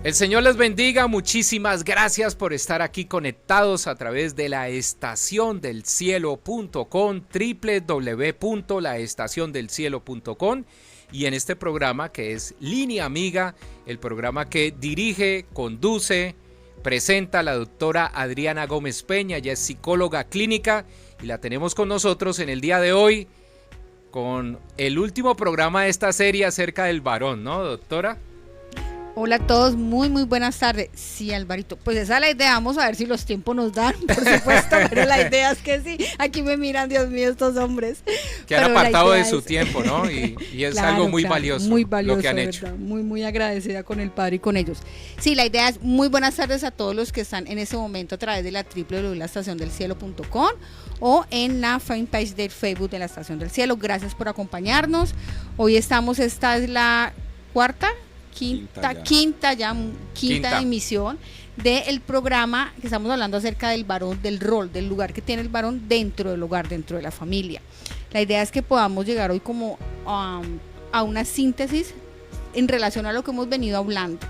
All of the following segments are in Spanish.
El Señor les bendiga, muchísimas gracias por estar aquí conectados a través de laestaciondelcielo.com, www.laestaciondelcielo.com, y en este programa que es Línea Amiga, el programa que dirige, conduce, presenta la doctora Adriana Gómez Peña. Ella es psicóloga clínica y la tenemos con nosotros en el día de hoy con el último programa de esta serie acerca del varón, ¿no, doctora? Hola a todos, muy buenas tardes. Sí, Alvarito, pues esa es la idea, vamos a ver si los tiempos nos dan, por supuesto, pero la idea es que sí. Aquí me miran, Dios mío, estos hombres. Que han apartado de su tiempo, ¿no? Y es claro, algo muy valioso lo que han hecho. ¿Verdad? Muy agradecida con el Padre y con ellos. Sí, la idea es muy buenas tardes a todos los que están en ese momento a través de la www.laestaciondelcielo.com o en la fanpage del Facebook de la Estación del Cielo. Gracias por acompañarnos. Hoy estamos, esta es la quinta emisión del programa que estamos hablando acerca del varón, del rol, del lugar que tiene el varón dentro del hogar, dentro de la familia. La idea es que podamos llegar hoy como a una síntesis en relación a lo que hemos venido hablando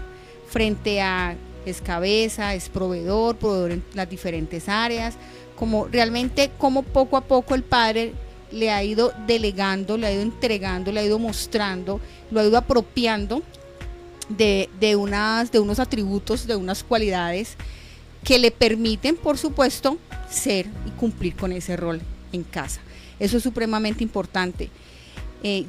frente a es cabeza, es proveedor en las diferentes áreas, como realmente como poco a poco el padre le ha ido delegando, le ha ido entregando, le ha ido mostrando, lo ha ido apropiando de unos atributos, de unas cualidades que le permiten, por supuesto, ser y cumplir con ese rol en casa. Eso es supremamente importante.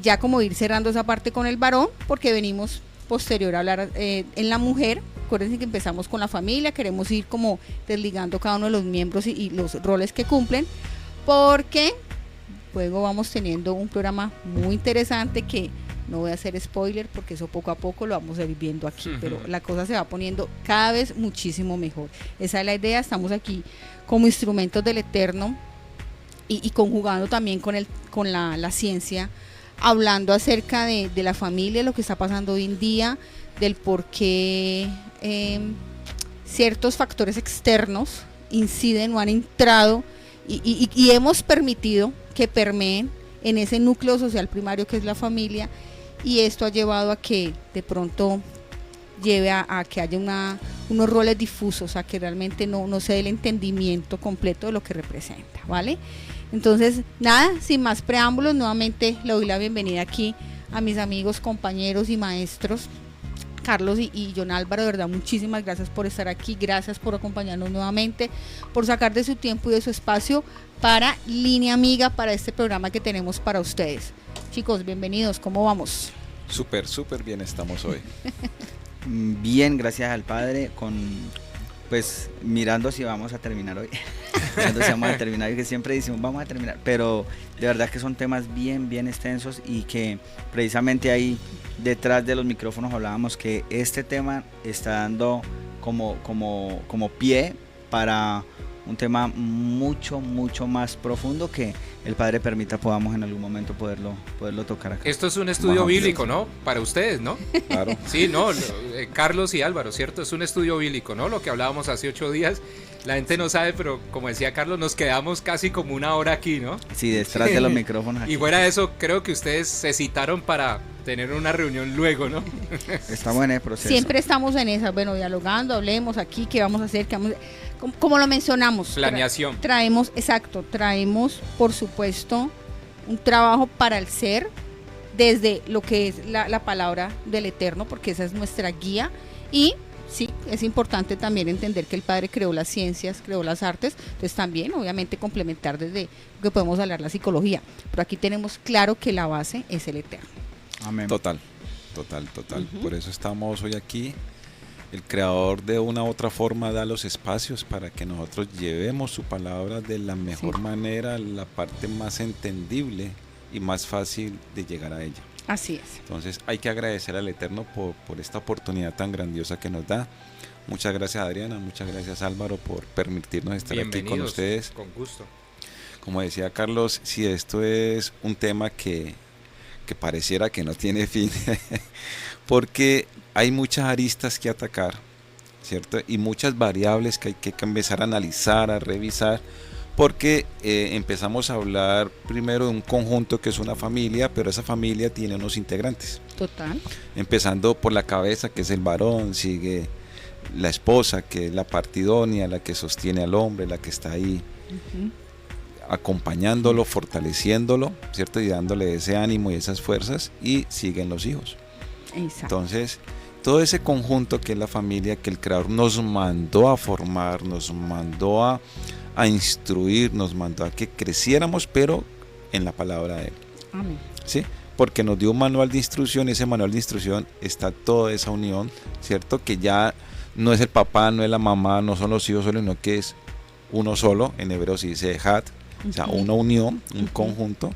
Ya como ir cerrando esa parte con el varón, porque venimos posterior a hablar en la mujer. Acuérdense que empezamos con la familia, queremos ir como desligando cada uno de los miembros y los roles que cumplen, porque luego vamos teniendo un programa muy interesante que no voy a hacer spoiler porque eso poco a poco lo vamos a ir viendo aquí, pero la cosa se va poniendo cada vez muchísimo mejor. Esa es la idea, estamos aquí como instrumentos del Eterno y conjugando también con la ciencia, hablando acerca de la familia, lo que está pasando hoy en día, del por qué ciertos factores externos inciden o han entrado y hemos permitido que permeen en ese núcleo social primario que es la familia, y esto ha llevado a que de pronto lleve a que haya unos roles difusos, a que realmente no se dé el entendimiento completo de lo que representa, ¿vale? Entonces, nada, sin más preámbulos, nuevamente le doy la bienvenida aquí a mis amigos, compañeros y maestros, Carlos y John Álvaro. De verdad, muchísimas gracias por estar aquí, gracias por acompañarnos nuevamente, por sacar de su tiempo y de su espacio para Línea Amiga, para este programa que tenemos para ustedes. Chicos, bienvenidos, ¿cómo vamos? Súper bien estamos hoy. Bien, gracias al Padre, pues mirando si vamos a terminar hoy. Mirando si vamos a terminar, y que siempre decimos vamos a terminar, pero de verdad que son temas bien extensos, y que precisamente ahí detrás de los micrófonos hablábamos que este tema está dando como pie para un tema mucho más profundo, que el Padre permita podamos en algún momento poderlo tocar acá. Esto es un estudio bíblico, ¿no? Para ustedes, ¿no? Claro. Sí, no, Carlos y Álvaro, ¿cierto? Es un estudio bíblico, ¿no? Lo que hablábamos hace 8 días. La gente no sabe, pero como decía Carlos, nos quedamos casi como 1 hora aquí, ¿no? Sí, detrás de los micrófonos aquí. Y fuera de eso, creo que ustedes se citaron para tener una reunión luego, ¿no? Estamos en el proceso. Siempre estamos en esa, bueno, dialogando, hablemos aquí, qué vamos a hacer, como lo mencionamos. Planeación. Traemos, por supuesto, un trabajo para el ser, desde lo que es la palabra del Eterno, porque esa es nuestra guía, y sí, es importante también entender que el Padre creó las ciencias, creó las artes, entonces también obviamente complementar desde lo que podemos hablar la psicología, pero aquí tenemos claro que la base es el Eterno. Amén. Total. Por eso estamos hoy aquí. El Creador de una u otra forma da los espacios para que nosotros llevemos su palabra de la mejor manera, la parte más entendible y más fácil de llegar a ella. Así es. Entonces hay que agradecer al Eterno por esta oportunidad tan grandiosa que nos da. Muchas gracias, Adriana, muchas gracias, Álvaro, por permitirnos estar aquí con ustedes. Con gusto. Como decía Carlos, si esto es un tema que pareciera que no tiene fin, porque hay muchas aristas que atacar, ¿cierto? Y muchas variables que hay que empezar a analizar, a revisar, porque empezamos a hablar primero de un conjunto que es una familia, pero esa familia tiene unos integrantes. Total. Empezando por la cabeza, que es el varón, sigue la esposa, que es la parte idónea, la que sostiene al hombre, la que está ahí acompañándolo, fortaleciéndolo, ¿cierto? Y dándole ese ánimo y esas fuerzas, y siguen los hijos. Exacto. Entonces, todo ese conjunto que es la familia, que el Creador nos mandó a formar, nos mandó a instruir, nos mandó a que creciéramos, pero en la palabra de Él. Amén. ¿Sí? Porque nos dio un manual de instrucción, y ese manual de instrucción está toda esa unión, ¿cierto? Que ya no es el papá, no es la mamá, no son los hijos solo, sino que es uno solo. En hebreo se dice Ejad, o sea, una unión, un conjunto,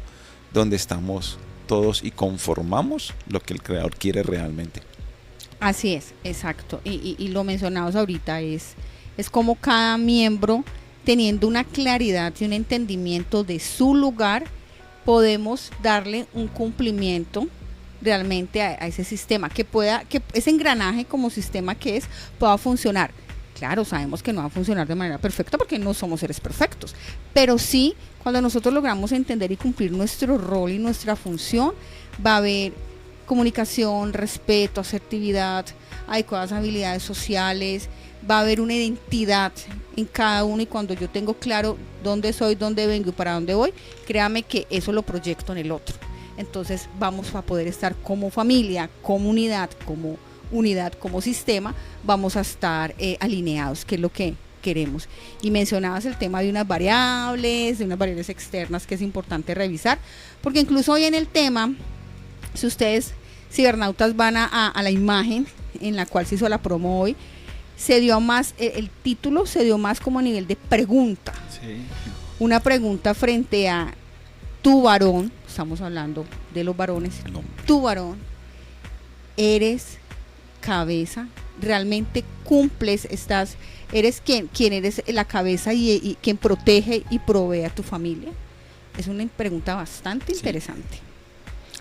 donde estamos todos y conformamos lo que el Creador quiere realmente. Así es, exacto. Y lo mencionamos ahorita, es como cada miembro, teniendo una claridad y un entendimiento de su lugar, podemos darle un cumplimiento realmente a ese sistema, que ese engranaje como sistema que es, pueda funcionar. Claro, sabemos que no va a funcionar de manera perfecta porque no somos seres perfectos, pero sí, cuando nosotros logramos entender y cumplir nuestro rol y nuestra función, va a haber comunicación, respeto, asertividad, adecuadas habilidades sociales, va a haber una identidad en cada uno, y cuando yo tengo claro dónde soy, dónde vengo y para dónde voy, créame que eso lo proyecto en el otro. Entonces vamos a poder estar como familia, comunidad, como unidad, como sistema, vamos a estar alineados, que es lo que queremos. Y mencionabas el tema de unas variables externas que es importante revisar, porque incluso hoy en el tema, si ustedes cibernautas van a la imagen en la cual se hizo la promo hoy, se dio más, el título se dio más como a nivel de pregunta. Sí. Una pregunta frente a tu varón, estamos hablando de los varones, tu varón, eres cabeza, realmente cumples, eres quien eres la cabeza y quien protege y provee a tu familia. Es una pregunta bastante interesante.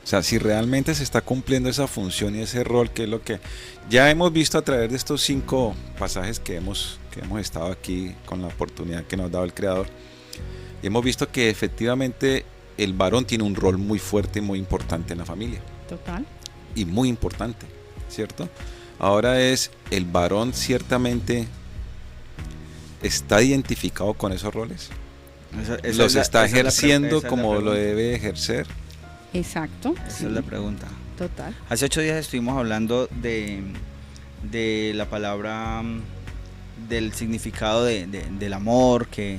O sea, si realmente se está cumpliendo esa función y ese rol, que es lo que ya hemos visto a través de estos 5 pasajes que hemos estado aquí con la oportunidad que nos ha dado el Creador, y hemos visto que efectivamente el varón tiene un rol muy fuerte y muy importante en la familia. Total. Y muy importante, ¿cierto? Ahora el varón ciertamente está identificado con esos roles. Los está ejerciendo como lo debe ejercer. Exacto. Esa es la pregunta. Total. Hace 8 días estuvimos hablando de la palabra, del significado del amor, que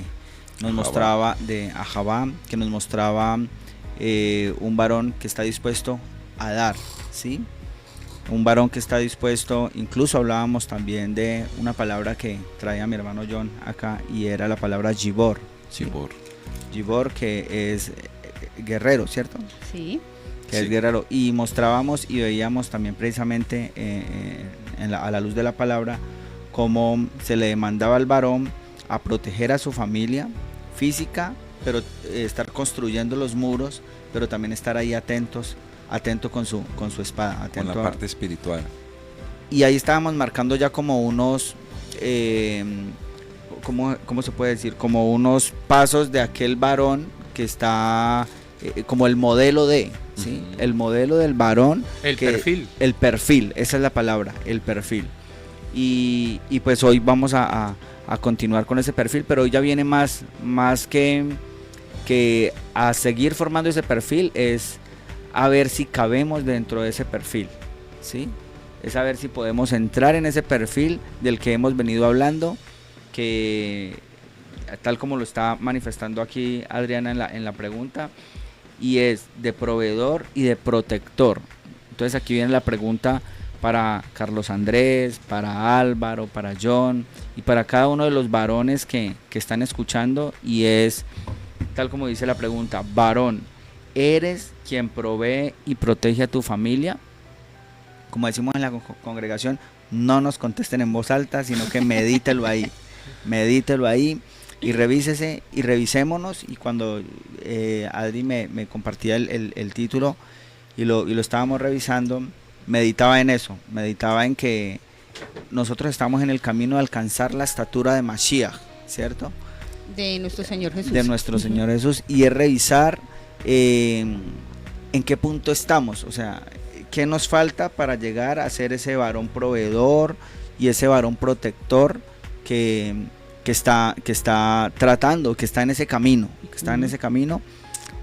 nos mostraba, de Ahabá, que nos mostraba un varón que está dispuesto a dar, ¿sí? Un varón que está dispuesto, incluso hablábamos también de una palabra que traía mi hermano John acá, y era la palabra Gibor. Gibor, que es guerrero, ¿cierto? Sí. Que es guerrero. Y mostrábamos y veíamos también precisamente a la luz de la palabra cómo se le demandaba al varón a proteger a su familia física, pero estar construyendo los muros, pero también estar ahí atento con su espada, atento con la parte espiritual. Y ahí estábamos marcando ya como unos ¿cómo se puede decir? Como unos pasos de aquel varón que está como el modelo de, ¿sí? El modelo del varón. El perfil. El perfil, esa es la palabra, el perfil. Y pues hoy vamos a continuar con ese perfil, pero hoy ya viene más que a seguir formando ese perfil, es a ver si cabemos dentro de ese perfil, ¿sí? Es a ver si podemos entrar en ese perfil del que hemos venido hablando, que tal como lo está manifestando aquí Adriana en la pregunta, y es de proveedor y de protector. Entonces aquí viene la pregunta para Carlos Andrés, para Álvaro, para John y para cada uno de los varones que están escuchando, y es tal como dice la pregunta: varón, ¿eres quien provee y protege a tu familia? Como decimos en la congregación, no nos contesten en voz alta, sino que medítelo ahí y revísese y revisémonos. Y cuando Adri me compartía el título y lo estábamos revisando, meditaba en eso, meditaba en que nosotros estamos en el camino de alcanzar la estatura de Mashiach, ¿cierto? de nuestro Señor Jesús. De nuestro Señor Jesús, y es revisar en qué punto estamos, o sea, qué nos falta para llegar a ser ese varón proveedor y ese varón protector que está tratando, que está en ese camino,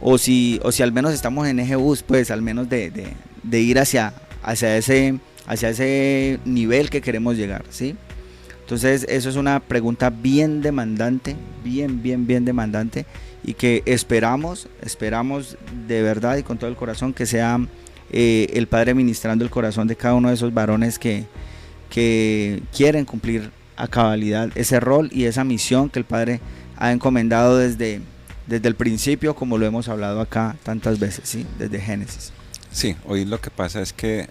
o si al menos estamos en ese bus, pues al menos de ir hacia ese nivel que queremos llegar, ¿sí? Entonces eso es una pregunta bien demandante, bien demandante, y que esperamos de verdad y con todo el corazón que sea el Padre ministrando el corazón de cada uno de esos varones que quieren cumplir a cabalidad ese rol y esa misión que el Padre ha encomendado desde el principio, como lo hemos hablado acá tantas veces, ¿sí? Desde Génesis. Sí, hoy lo que pasa es que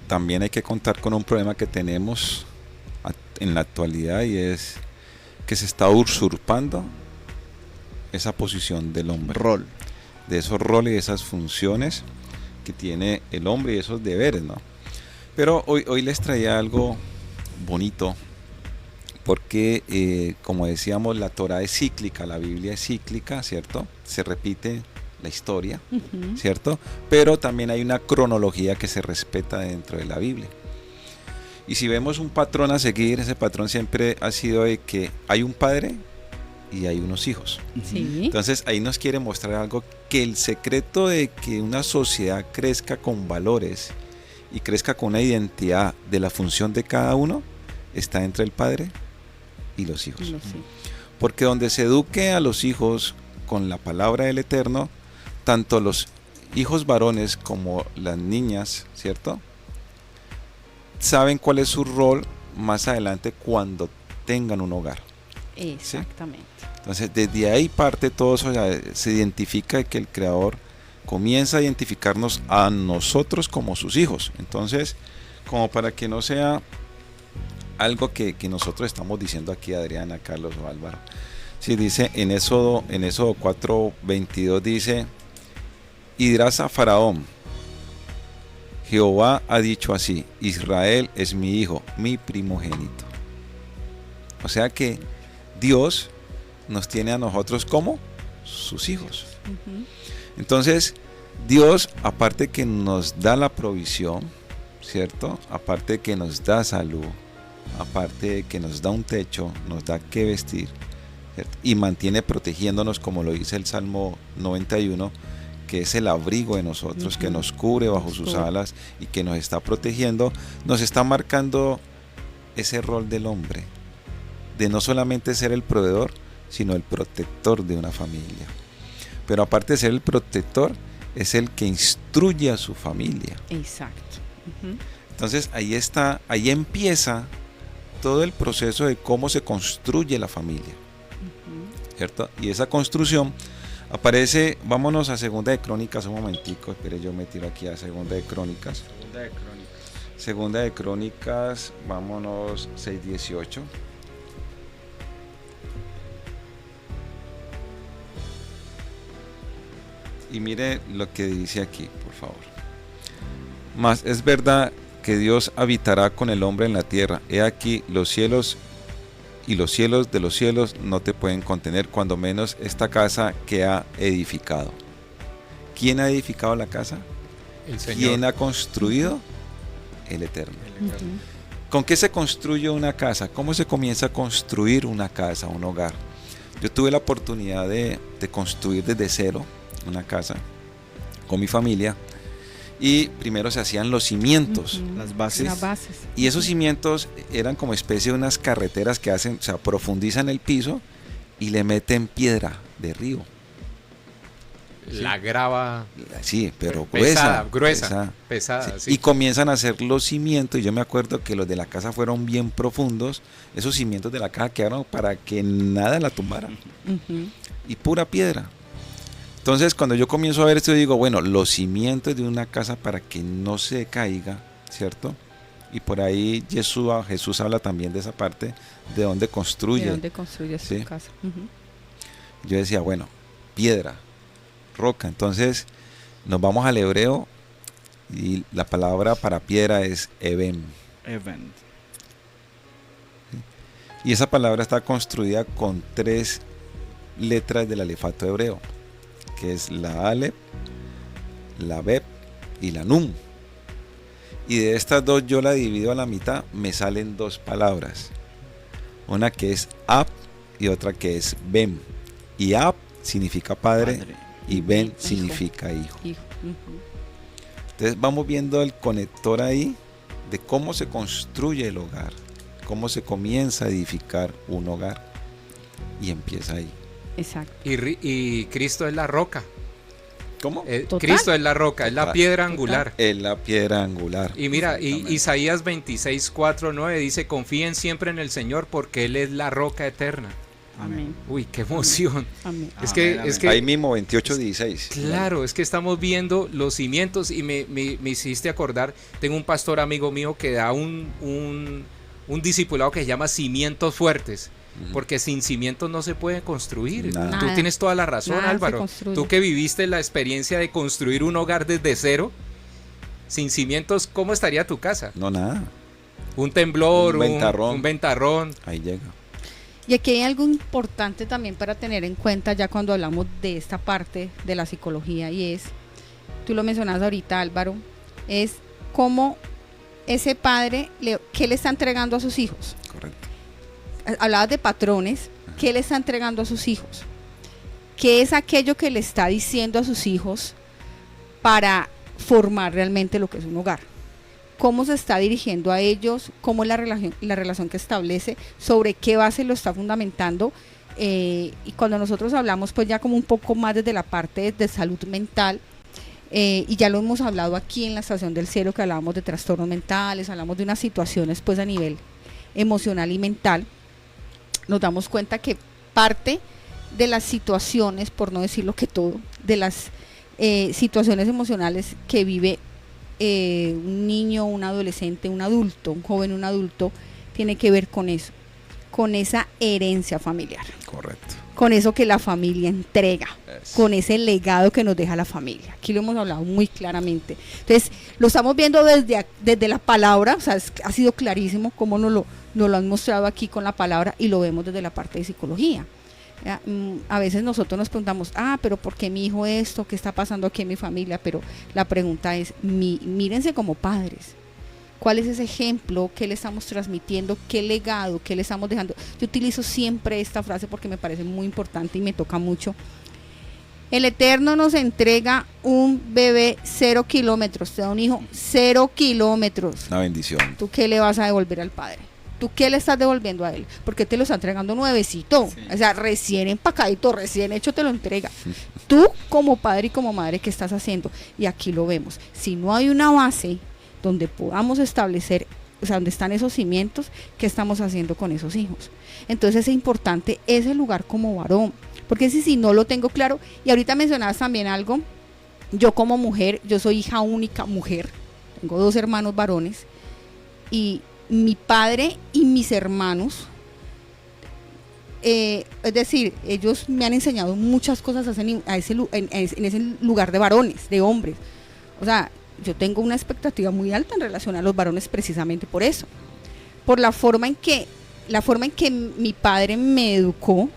también hay que contar con un problema que tenemos en la actualidad, y es que se está usurpando esa posición del hombre, de esos roles y esas funciones que tiene el hombre y esos deberes, ¿no? Pero hoy les traía algo bonito, porque como decíamos, la Torah es cíclica, la Biblia es cíclica, ¿cierto? Se repite la historia, ¿cierto? Pero también hay una cronología que se respeta dentro de la Biblia. Y si vemos un patrón a seguir, ese patrón siempre ha sido de que hay un padre y hay unos hijos. Sí. Entonces ahí nos quiere mostrar algo, que el secreto de que una sociedad crezca con valores y crezca con una identidad de la función de cada uno está entre el padre y los hijos. Porque donde se eduque a los hijos con la palabra del Eterno, tanto los hijos varones como las niñas, ¿cierto?, saben cuál es su rol más adelante cuando tengan un hogar. Exactamente. ¿Sí? Entonces desde ahí parte todo eso, se identifica que el Creador comienza a identificarnos a nosotros como sus hijos. Entonces, como para que no sea algo que nosotros estamos diciendo aquí, Adriana, Carlos o Álvaro. Sí, dice en Éxodo 4:22 dice: y dirás a Faraón, Jehová ha dicho así, Israel es mi hijo, mi primogénito. O sea que Dios nos tiene a nosotros como sus hijos. Entonces, Dios, aparte que nos da la provisión, ¿cierto? Aparte que nos da salud, aparte de que nos da un techo, nos da que vestir, ¿cierto?, y mantiene protegiéndonos, como lo dice el Salmo 91, que es el abrigo de nosotros, que nos cubre bajo sus alas y que nos está protegiendo, nos está marcando ese rol del hombre, de no solamente ser el proveedor, sino el protector de una familia. Pero aparte de ser el protector, es el que instruye a su familia. Exacto. Entonces ahí empieza todo el proceso de cómo se construye la familia, ¿cierto? Y esa construcción aparece, vámonos a Segunda de Crónicas un momentico, espere, yo me tiro aquí a Segunda de Crónicas. Segunda de Crónicas, vámonos 6:18. Y mire lo que dice aquí, por favor. Mas es verdad que Dios habitará con el hombre en la tierra. He aquí los cielos y los cielos de los cielos no te pueden contener, cuando menos esta casa que ha edificado. ¿Quién ha edificado la casa? El Señor. ¿Quién ha construido? El Eterno. ¿Con qué se construye una casa? ¿Cómo se comienza a construir una casa, un hogar? Yo tuve la oportunidad de construir desde cero una casa con mi familia, y primero se hacían los cimientos, las bases. Y esos cimientos eran como especie de unas carreteras que hacen, o sea, profundizan el piso y le meten piedra de río. La grava. Sí, pero gruesa. Sí. Sí. Y comienzan a hacer los cimientos, y yo me acuerdo que los de la casa fueron bien profundos. Esos cimientos de la casa quedaron para que nada la tumbara. Y pura piedra. Entonces, cuando yo comienzo a ver esto, digo, bueno, los cimientos de una casa para que no se caiga, ¿cierto? Y por ahí Jesús habla también de esa parte, de dónde construye. De dónde construye su casa. Yo decía, bueno, piedra, roca. Entonces, nos vamos al hebreo, y la palabra para piedra es Eben. Y esa palabra está construida con tres letras del alefato hebreo, que es la Alep, la Beb y la Nun. Y de estas dos yo la divido a la mitad, me salen dos palabras. Una que es Ab y otra que es Ben. Y Ab significa padre, y Ben hijo. significa hijo. Hijo. Entonces vamos viendo el conector ahí de cómo se construye el hogar, cómo se comienza a edificar un hogar. Y empieza ahí. Exacto. Y Cristo es la roca. ¿Cómo? Cristo es la roca, es la Total. piedra angular. Es la piedra angular. Y mira, Exactamente. Isaías 26:4-9 dice, confíen siempre en el Señor porque Él es la roca eterna. Amén. Uy, qué emoción. Amén. Es Amén, que, amén. es que Ahí mismo 28:16. claro, es que estamos viendo los cimientos y me hiciste acordar, tengo un pastor amigo mío que da un discipulado que se llama cimientos fuertes, porque sin cimientos no se puede construir. Nada. Tú tienes toda la razón, Nada se Álvaro. construye. Tú que viviste la experiencia de construir un hogar desde cero, sin cimientos, ¿cómo estaría tu casa? No, nada. Un temblor, Un ventarrón. un ventarrón. Ahí llega. Y aquí hay algo importante también para tener en cuenta ya cuando hablamos de esta parte de la psicología y es, tú lo mencionas ahorita, Álvaro, es cómo ese padre, ¿qué le está entregando a sus hijos? Correcto. Hablabas de patrones, ¿qué le está entregando a sus hijos? ¿Qué es aquello que le está diciendo a sus hijos para formar realmente lo que es un hogar? ¿Cómo se está dirigiendo a ellos? ¿Cómo es la relación que establece? ¿Sobre qué base lo está fundamentando? Y cuando nosotros hablamos pues ya como un poco más desde la parte de salud mental, y ya lo hemos hablado aquí en la Estación del Cielo, que hablábamos de trastornos mentales, hablamos de unas situaciones pues a nivel emocional y mental, nos damos cuenta que parte de las situaciones, por no decirlo que todo, de las situaciones emocionales que vive un niño, un adolescente, un adulto, un joven, un adulto, tiene que ver con eso, con esa herencia familiar, Correcto. con eso que la familia entrega, con ese legado que nos deja la familia. Aquí lo hemos hablado muy claramente. Entonces, lo estamos viendo desde la palabra, o sea, ha sido clarísimo cómo nos lo han mostrado aquí con la palabra y lo vemos desde la parte de psicología. A veces nosotros nos preguntamos, pero ¿por qué mi hijo esto? ¿Qué está pasando aquí en mi familia? Pero la pregunta es, mírense como padres. ¿Cuál es ese ejemplo? ¿Qué le estamos transmitiendo? ¿Qué legado? ¿Qué le estamos dejando? Yo utilizo siempre esta frase porque me parece muy importante y me toca mucho. El Eterno nos entrega un bebé 0 kilómetros, te da un hijo 0 kilómetros. Una bendición. ¿Tú qué le vas a devolver al padre? ¿Tú qué le estás devolviendo a él? Porque te lo está entregando nuevecito, Sí. o sea, recién empacadito, recién hecho te lo entrega. Tú como padre y como madre, ¿qué estás haciendo? Y aquí lo vemos. Si no hay una base donde podamos establecer, o sea, donde están esos cimientos, ¿qué estamos haciendo con esos hijos? Entonces es importante ese lugar como varón, porque si no lo tengo claro, y ahorita mencionabas también algo, yo como mujer, yo soy hija única mujer, tengo 2 hermanos varones, y mi padre y mis hermanos, es decir, ellos me han enseñado muchas cosas en ese lugar de varones, de hombres. O sea, yo tengo una expectativa muy alta en relación a los varones precisamente por eso, por la forma en que mi padre me educó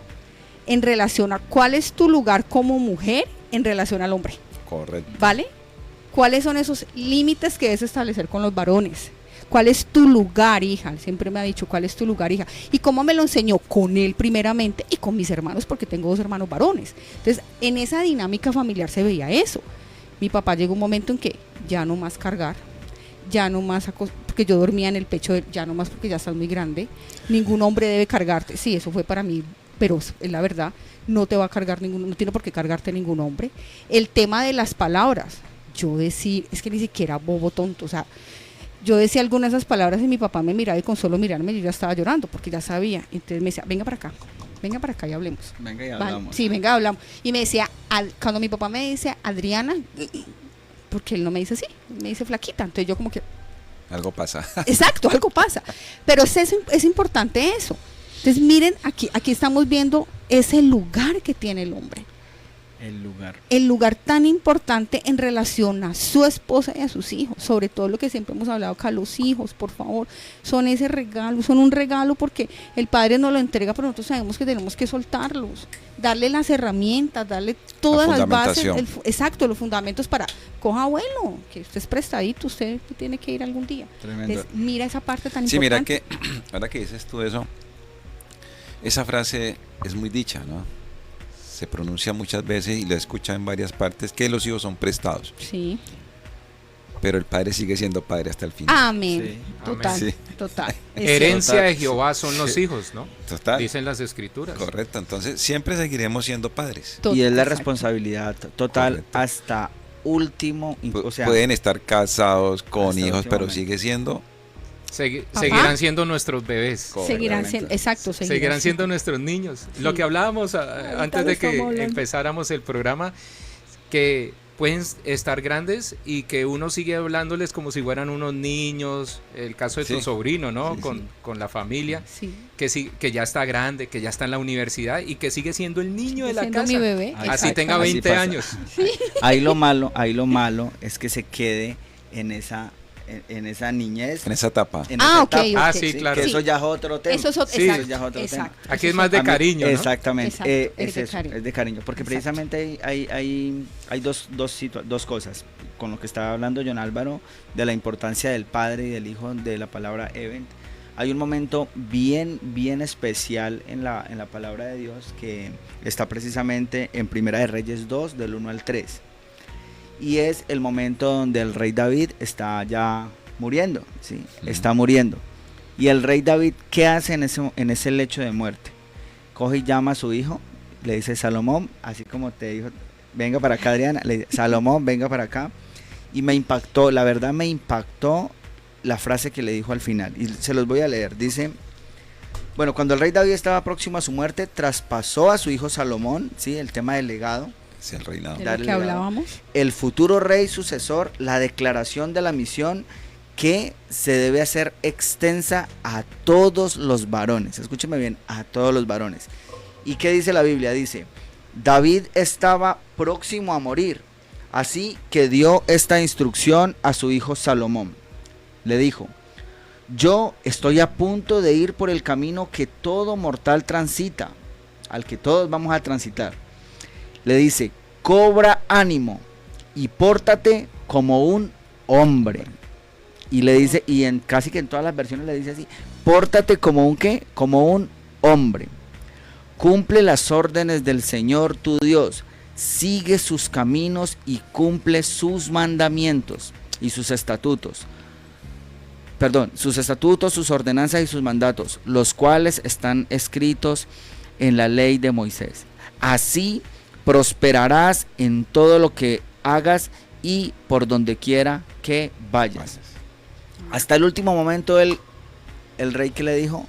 en relación a cuál es tu lugar como mujer en relación al hombre. Correcto. ¿Vale? ¿Cuáles son esos límites que debes establecer con los varones? ¿Cuál es tu lugar, hija? Él siempre me ha dicho, ¿cuál es tu lugar, hija? ¿Y cómo me lo enseñó? Con él primeramente y con mis hermanos, porque tengo 2 hermanos varones. Entonces, en esa dinámica familiar se veía eso. Mi papá llegó un momento en que ya no más cargar, ya no más, porque yo dormía en el pecho de él, ya no más porque ya estás muy grande. Ningún hombre debe cargarte. Sí, eso fue para mí, pero es la verdad. No te va a cargar no tiene por qué cargarte ningún hombre. El tema de las palabras, yo decir, es que ni siquiera bobo tonto, o sea, yo decía algunas de esas palabras y mi papá me miraba y con solo mirarme yo ya estaba llorando porque ya sabía. Entonces me decía, venga para acá y hablemos. Venga y ¿Vale? hablamos. Sí, venga, hablamos. Y me decía, cuando mi papá me dice, Adriana, porque él no me dice así, me dice flaquita. Entonces yo como que, Algo pasa. exacto, algo pasa. Pero es importante eso. Entonces miren, aquí estamos viendo ese lugar que tiene el hombre. el lugar tan importante en relación a su esposa y a sus hijos, sobre todo lo que siempre hemos hablado acá, los hijos, por favor, son ese regalo, son un regalo porque el Padre nos lo entrega, pero nosotros sabemos que tenemos que soltarlos, darle las herramientas, darle todas las bases, exacto, los fundamentos para, coja abuelo, que usted es prestadito, usted tiene que ir algún día. Tremendo. Entonces, mira esa parte tan Sí, importante. mira que, ahora que dices tú eso, esa frase es muy dicha, ¿no? Se pronuncia muchas veces y la escucha en varias partes, que los hijos son prestados. Sí. Pero el padre sigue siendo padre hasta el final. Amén. Sí. Total, Sí. total. Herencia Total. de Jehová son los hijos, ¿no? Total. Dicen las escrituras. Correcto, entonces siempre seguiremos siendo padres. Y es la Exacto. responsabilidad total. Correcto. Hasta último, o sea, Pueden estar casados con hasta hijos, pero últimamente. sigue siendo Papá. Seguirán siendo nuestros bebés. Seguirán siendo, exacto, Seguirán siendo nuestros niños. Sí. Lo que hablábamos antes lo de que estamos hablando. empezáramos el programa, que pueden estar grandes y que uno sigue hablándoles como si fueran unos niños. El caso de tu Sí. sobrino, ¿no? Sí, Con la familia, Sí. que ya está grande, que ya está en la universidad y que sigue siendo el niño de la Siendo casa. mi bebé. Ay, Así exacto. tenga Así 20 pasa. años. ahí lo malo es que se quede en esa niñez. en esa etapa. en esa Ok, etapa, ok. Ah, sí, claro. que Sí. eso ya es otro tema. Eso es otro, Sí. exacto, Eso ya es otro exacto. Aquí Eso es más de A mí- cariño, ¿no? Exactamente, Exacto, es es de eso, cariño. es de cariño, porque Exacto. precisamente hay dos cosas, con lo que estaba hablando John Álvaro, de la importancia del padre y del hijo, de la palabra event. Hay un momento bien especial en la palabra de Dios que está precisamente en Primera de Reyes 2, del 1 al 3. Y es el momento donde el rey David está ya muriendo, ¿sí? Está muriendo. Y el rey David, ¿qué hace en ese lecho de muerte? Coge y llama a su hijo, le dice: Salomón, así como te dijo, venga para acá, Adriana, le dice: Salomón, venga para acá. Y me impactó, la verdad me impactó la frase que le dijo al final. Y se los voy a leer. Dice: bueno, cuando el rey David estaba próximo a su muerte, traspasó a su hijo Salomón, ¿sí? El tema del legado, Es el reinado. De Darle lo que legado. hablábamos. el futuro rey sucesor, la declaración de la misión que se debe hacer extensa a todos los varones. Escúcheme bien, a todos los varones. ¿Y qué dice la Biblia? Dice: David estaba próximo a morir, así que dio esta instrucción a su hijo Salomón. Le dijo: yo estoy a punto de ir por el camino que todo mortal transita, al que todos vamos a transitar. Le dice: cobra ánimo y pórtate como un hombre. Y le dice, y casi que en todas las versiones le dice así: pórtate como un ¿qué? Como un hombre. Cumple las órdenes del Señor tu Dios, sigue sus caminos y cumple sus mandamientos y sus estatutos. Sus estatutos, sus ordenanzas y sus mandatos, los cuales están escritos en la ley de Moisés. Así prosperarás en todo lo que hagas y por donde quiera que vayas. Hasta el último momento el rey que le dijo,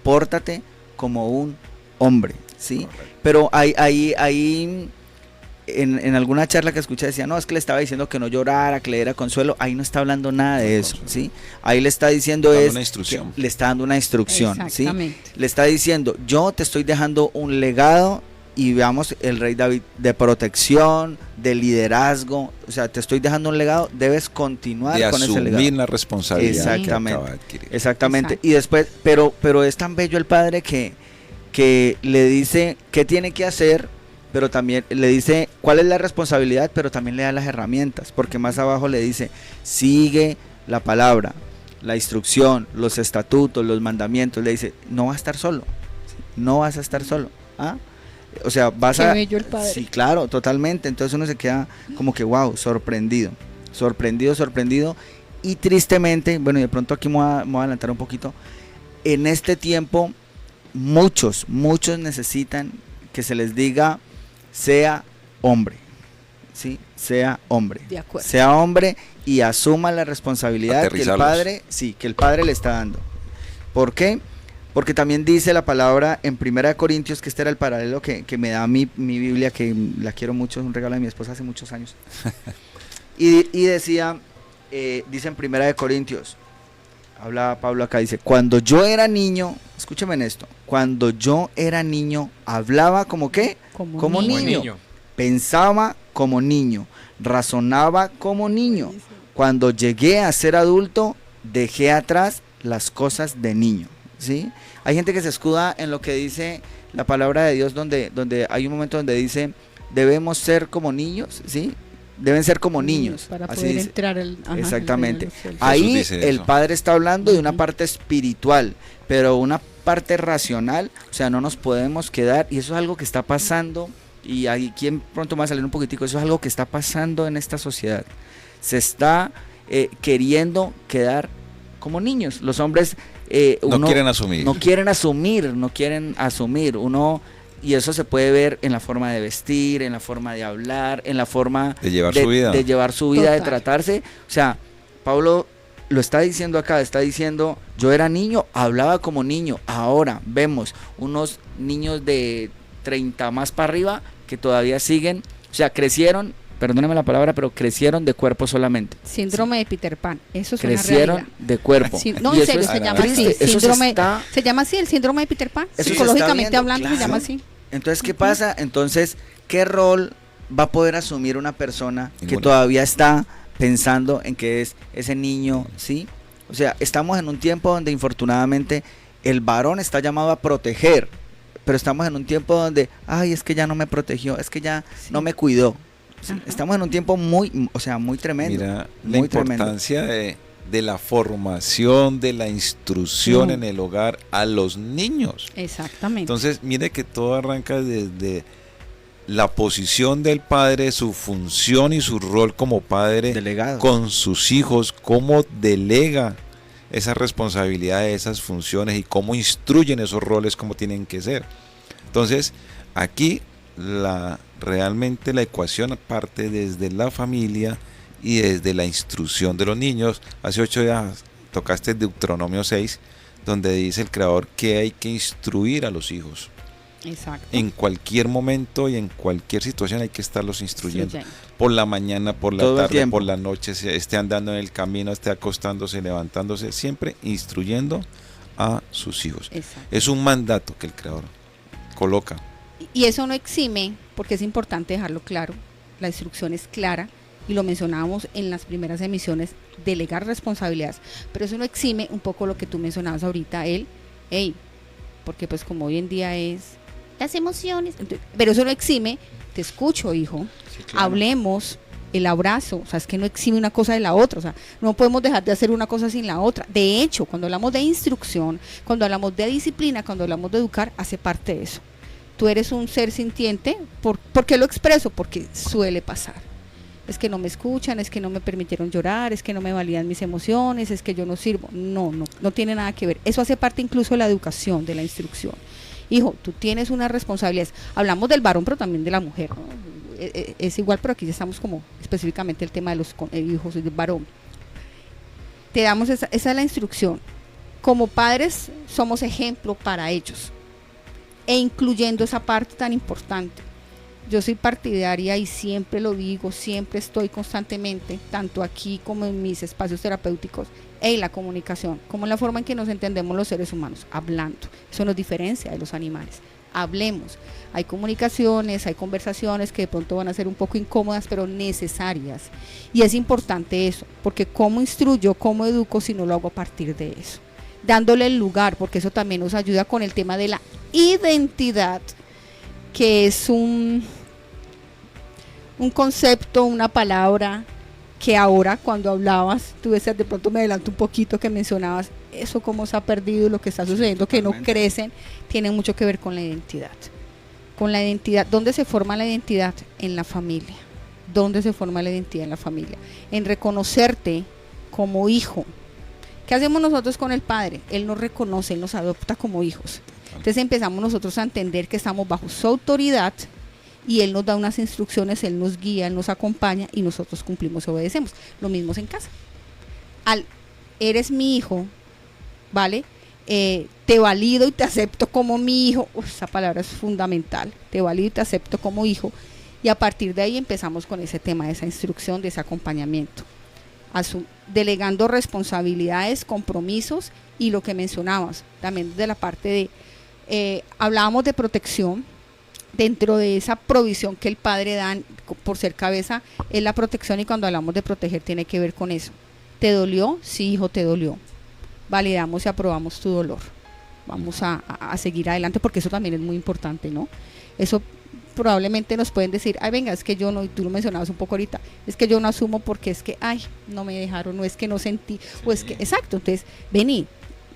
pórtate como un hombre, ¿sí? Pero ahí en alguna charla que escuché decía: no, es que le estaba diciendo que no llorara, que le diera consuelo. Ahí no está hablando nada de eso, ¿sí? Ahí le está diciendo Una instrucción. le está dando una instrucción, ¿sí? Exactamente. Le está diciendo: yo te estoy dejando un legado. Y veamos el rey David, de protección, de liderazgo, o sea, te estoy dejando un legado, debes continuar De con ese legado. asumir la responsabilidad que Exactamente. acaba de adquirir. Exactamente. Exacto. Y después, pero es tan bello el padre que le dice qué tiene que hacer, pero también le dice cuál es la responsabilidad, pero también le da las herramientas, porque más abajo le dice: sigue la palabra, la instrucción, los estatutos, los mandamientos. Le dice: no vas a estar solo, no vas a estar solo. ¿Ah? O sea, vas Qué a... bello el padre. Sí, claro, totalmente. Entonces uno se queda como que wow, sorprendido. Y tristemente, bueno, y de pronto aquí me voy a adelantar un poquito. En este tiempo, muchos necesitan que se les diga: sea hombre. ¿Sí? Sea hombre. De acuerdo. Sea hombre y asuma la responsabilidad que el Aterrizarlos. padre le está dando. ¿Por qué? Porque también dice la palabra en 1 Corintios, que este era el paralelo que me da mi Biblia, que la quiero mucho, es un regalo de mi esposa hace muchos años. y decía, dice en 1 Corintios, habla Pablo acá, dice: cuando yo era niño, escúcheme en esto, cuando yo era niño, hablaba como ¿qué? Como Como niño. niño. pensaba como niño, razonaba como niño. Cuando llegué a ser adulto, dejé atrás las cosas de niño, ¿sí? Hay gente que se escuda en lo que dice la palabra de Dios, donde hay un momento donde dice, debemos ser como niños, ¿sí? Deben ser como niños. Para así poder dice. entrar Exactamente. el Ahí dice el eso. Padre está hablando de una parte espiritual, pero una parte racional, o sea, no nos podemos quedar, y eso es algo que está pasando, y aquí pronto va a salir un poquitico, eso es algo que está pasando en esta sociedad. Se está queriendo quedar como niños. Los hombres no quieren asumir. No quieren asumir. Y eso se puede ver en la forma de vestir, en la forma de hablar, en la forma de llevar su vida. De llevar su vida, de Total. tratarse. O sea, Pablo lo está diciendo acá, está diciendo, yo era niño, hablaba como niño. Ahora vemos unos niños de 30 más para arriba que todavía siguen, o sea, crecieron, perdóneme la palabra, pero crecieron de cuerpo solamente. Síndrome de Peter Pan, eso es una Crecieron realidad. de cuerpo. Sí, no, Y en eso serio, es se llama triste, así. eso Se llama así, el síndrome de Peter Pan. Eso se Psicológicamente está viendo, hablando, se claro. llama así. Entonces, ¿qué pasa? Entonces, ¿qué rol va a poder asumir una persona que Ninguna. todavía está pensando en que es ese niño, ¿sí? O sea, estamos en un tiempo donde infortunadamente el varón está llamado a proteger, pero estamos en un tiempo donde, ay, es que ya no me protegió, es que ya no me cuidó. ¿Sí? Estamos en un tiempo muy tremendo. Mira la muy tremendo. importancia de la formación, de la instrucción en el hogar a los niños. Exactamente. Entonces, mire que todo arranca desde la posición del padre, su función y su rol como padre Delegado. con sus hijos, cómo delega esas responsabilidades, esas funciones y cómo instruyen esos roles como tienen que ser. Entonces, aquí realmente la ecuación parte desde la familia y desde la instrucción de los niños. Hace 8 días tocaste Deuteronomio 6, donde dice el Creador que hay que instruir a los hijos. Exacto. En cualquier momento y en cualquier situación hay que estarlos instruyendo. Por la mañana, por la Todo el tarde, tiempo. por la noche, esté andando en el camino, esté acostándose, levantándose, siempre instruyendo a sus hijos. Exacto. Es un mandato que el Creador coloca. Y eso no exime, porque es importante dejarlo claro, la instrucción es clara, y lo mencionábamos en las primeras emisiones, delegar responsabilidades, pero eso no exime un poco lo que tú mencionabas ahorita, porque pues como hoy en día es las emociones, pero eso no exime, te escucho, hijo, Sí, claro. hablemos, el abrazo, o sea, es que no exime una cosa de la otra, o sea, no podemos dejar de hacer una cosa sin la otra. De hecho, cuando hablamos de instrucción, cuando hablamos de disciplina, cuando hablamos de educar, hace parte de eso. Tú eres un ser sintiente, ¿por qué lo expreso? Porque suele pasar. Es que no me escuchan, es que no me permitieron llorar, es que no me validan mis emociones, es que yo no sirvo. No tiene nada que ver. Eso hace parte incluso de la educación, de la instrucción. Hijo, tú tienes unas responsabilidades. Hablamos del varón, pero también de la mujer, ¿no? Es igual, pero aquí estamos como específicamente el tema de los hijos del varón. Te damos esa es la instrucción. Como padres somos ejemplo para ellos, e incluyendo esa parte tan importante. Yo soy partidaria y siempre lo digo, siempre estoy constantemente, tanto aquí como en mis espacios terapéuticos, la comunicación, como la forma en que nos entendemos los seres humanos, hablando. Eso nos diferencia de los animales. Hablemos. Hay comunicaciones, hay conversaciones que de pronto van a ser un poco incómodas, pero necesarias. Y es importante eso, porque cómo instruyo, cómo educo si no lo hago a partir de eso. Dándole el lugar, porque eso también nos ayuda con el tema de la identidad, que es un concepto, una palabra que ahora cuando hablabas, tú decías, de pronto me adelanto un poquito, que mencionabas eso, cómo se ha perdido, lo que está sucediendo, que no crecen, tiene mucho que ver con la identidad. Con la identidad, ¿dónde se forma la identidad? En la familia. ¿Dónde se forma la identidad en la familia? En reconocerte como hijo. ¿Qué hacemos nosotros con el padre? Él nos reconoce, él nos adopta como hijos. Entonces empezamos nosotros a entender que estamos bajo su autoridad y él nos da unas instrucciones, él nos guía, él nos acompaña y nosotros cumplimos y obedecemos. Lo mismo es en casa. Eres mi hijo, ¿vale? Te valido y te acepto como mi hijo. Esa palabra es fundamental. Te valido y te acepto como hijo. Y a partir de ahí empezamos con ese tema, de esa instrucción, de ese acompañamiento. Delegando responsabilidades, compromisos y lo que mencionabas, también de la parte de, hablábamos de protección, dentro de esa provisión que el padre da por ser cabeza, es la protección, y cuando hablamos de proteger tiene que ver con eso. ¿Te dolió? Sí, hijo, te dolió. Validamos y aprobamos tu dolor. Vamos a seguir adelante, porque eso también es muy importante, ¿no? Eso probablemente nos pueden decir, ay, venga, es que yo no, y tú lo mencionabas un poco ahorita, es que yo no asumo porque es que, ay, no me dejaron, no es que no sentí, o es que, exacto, entonces, vení,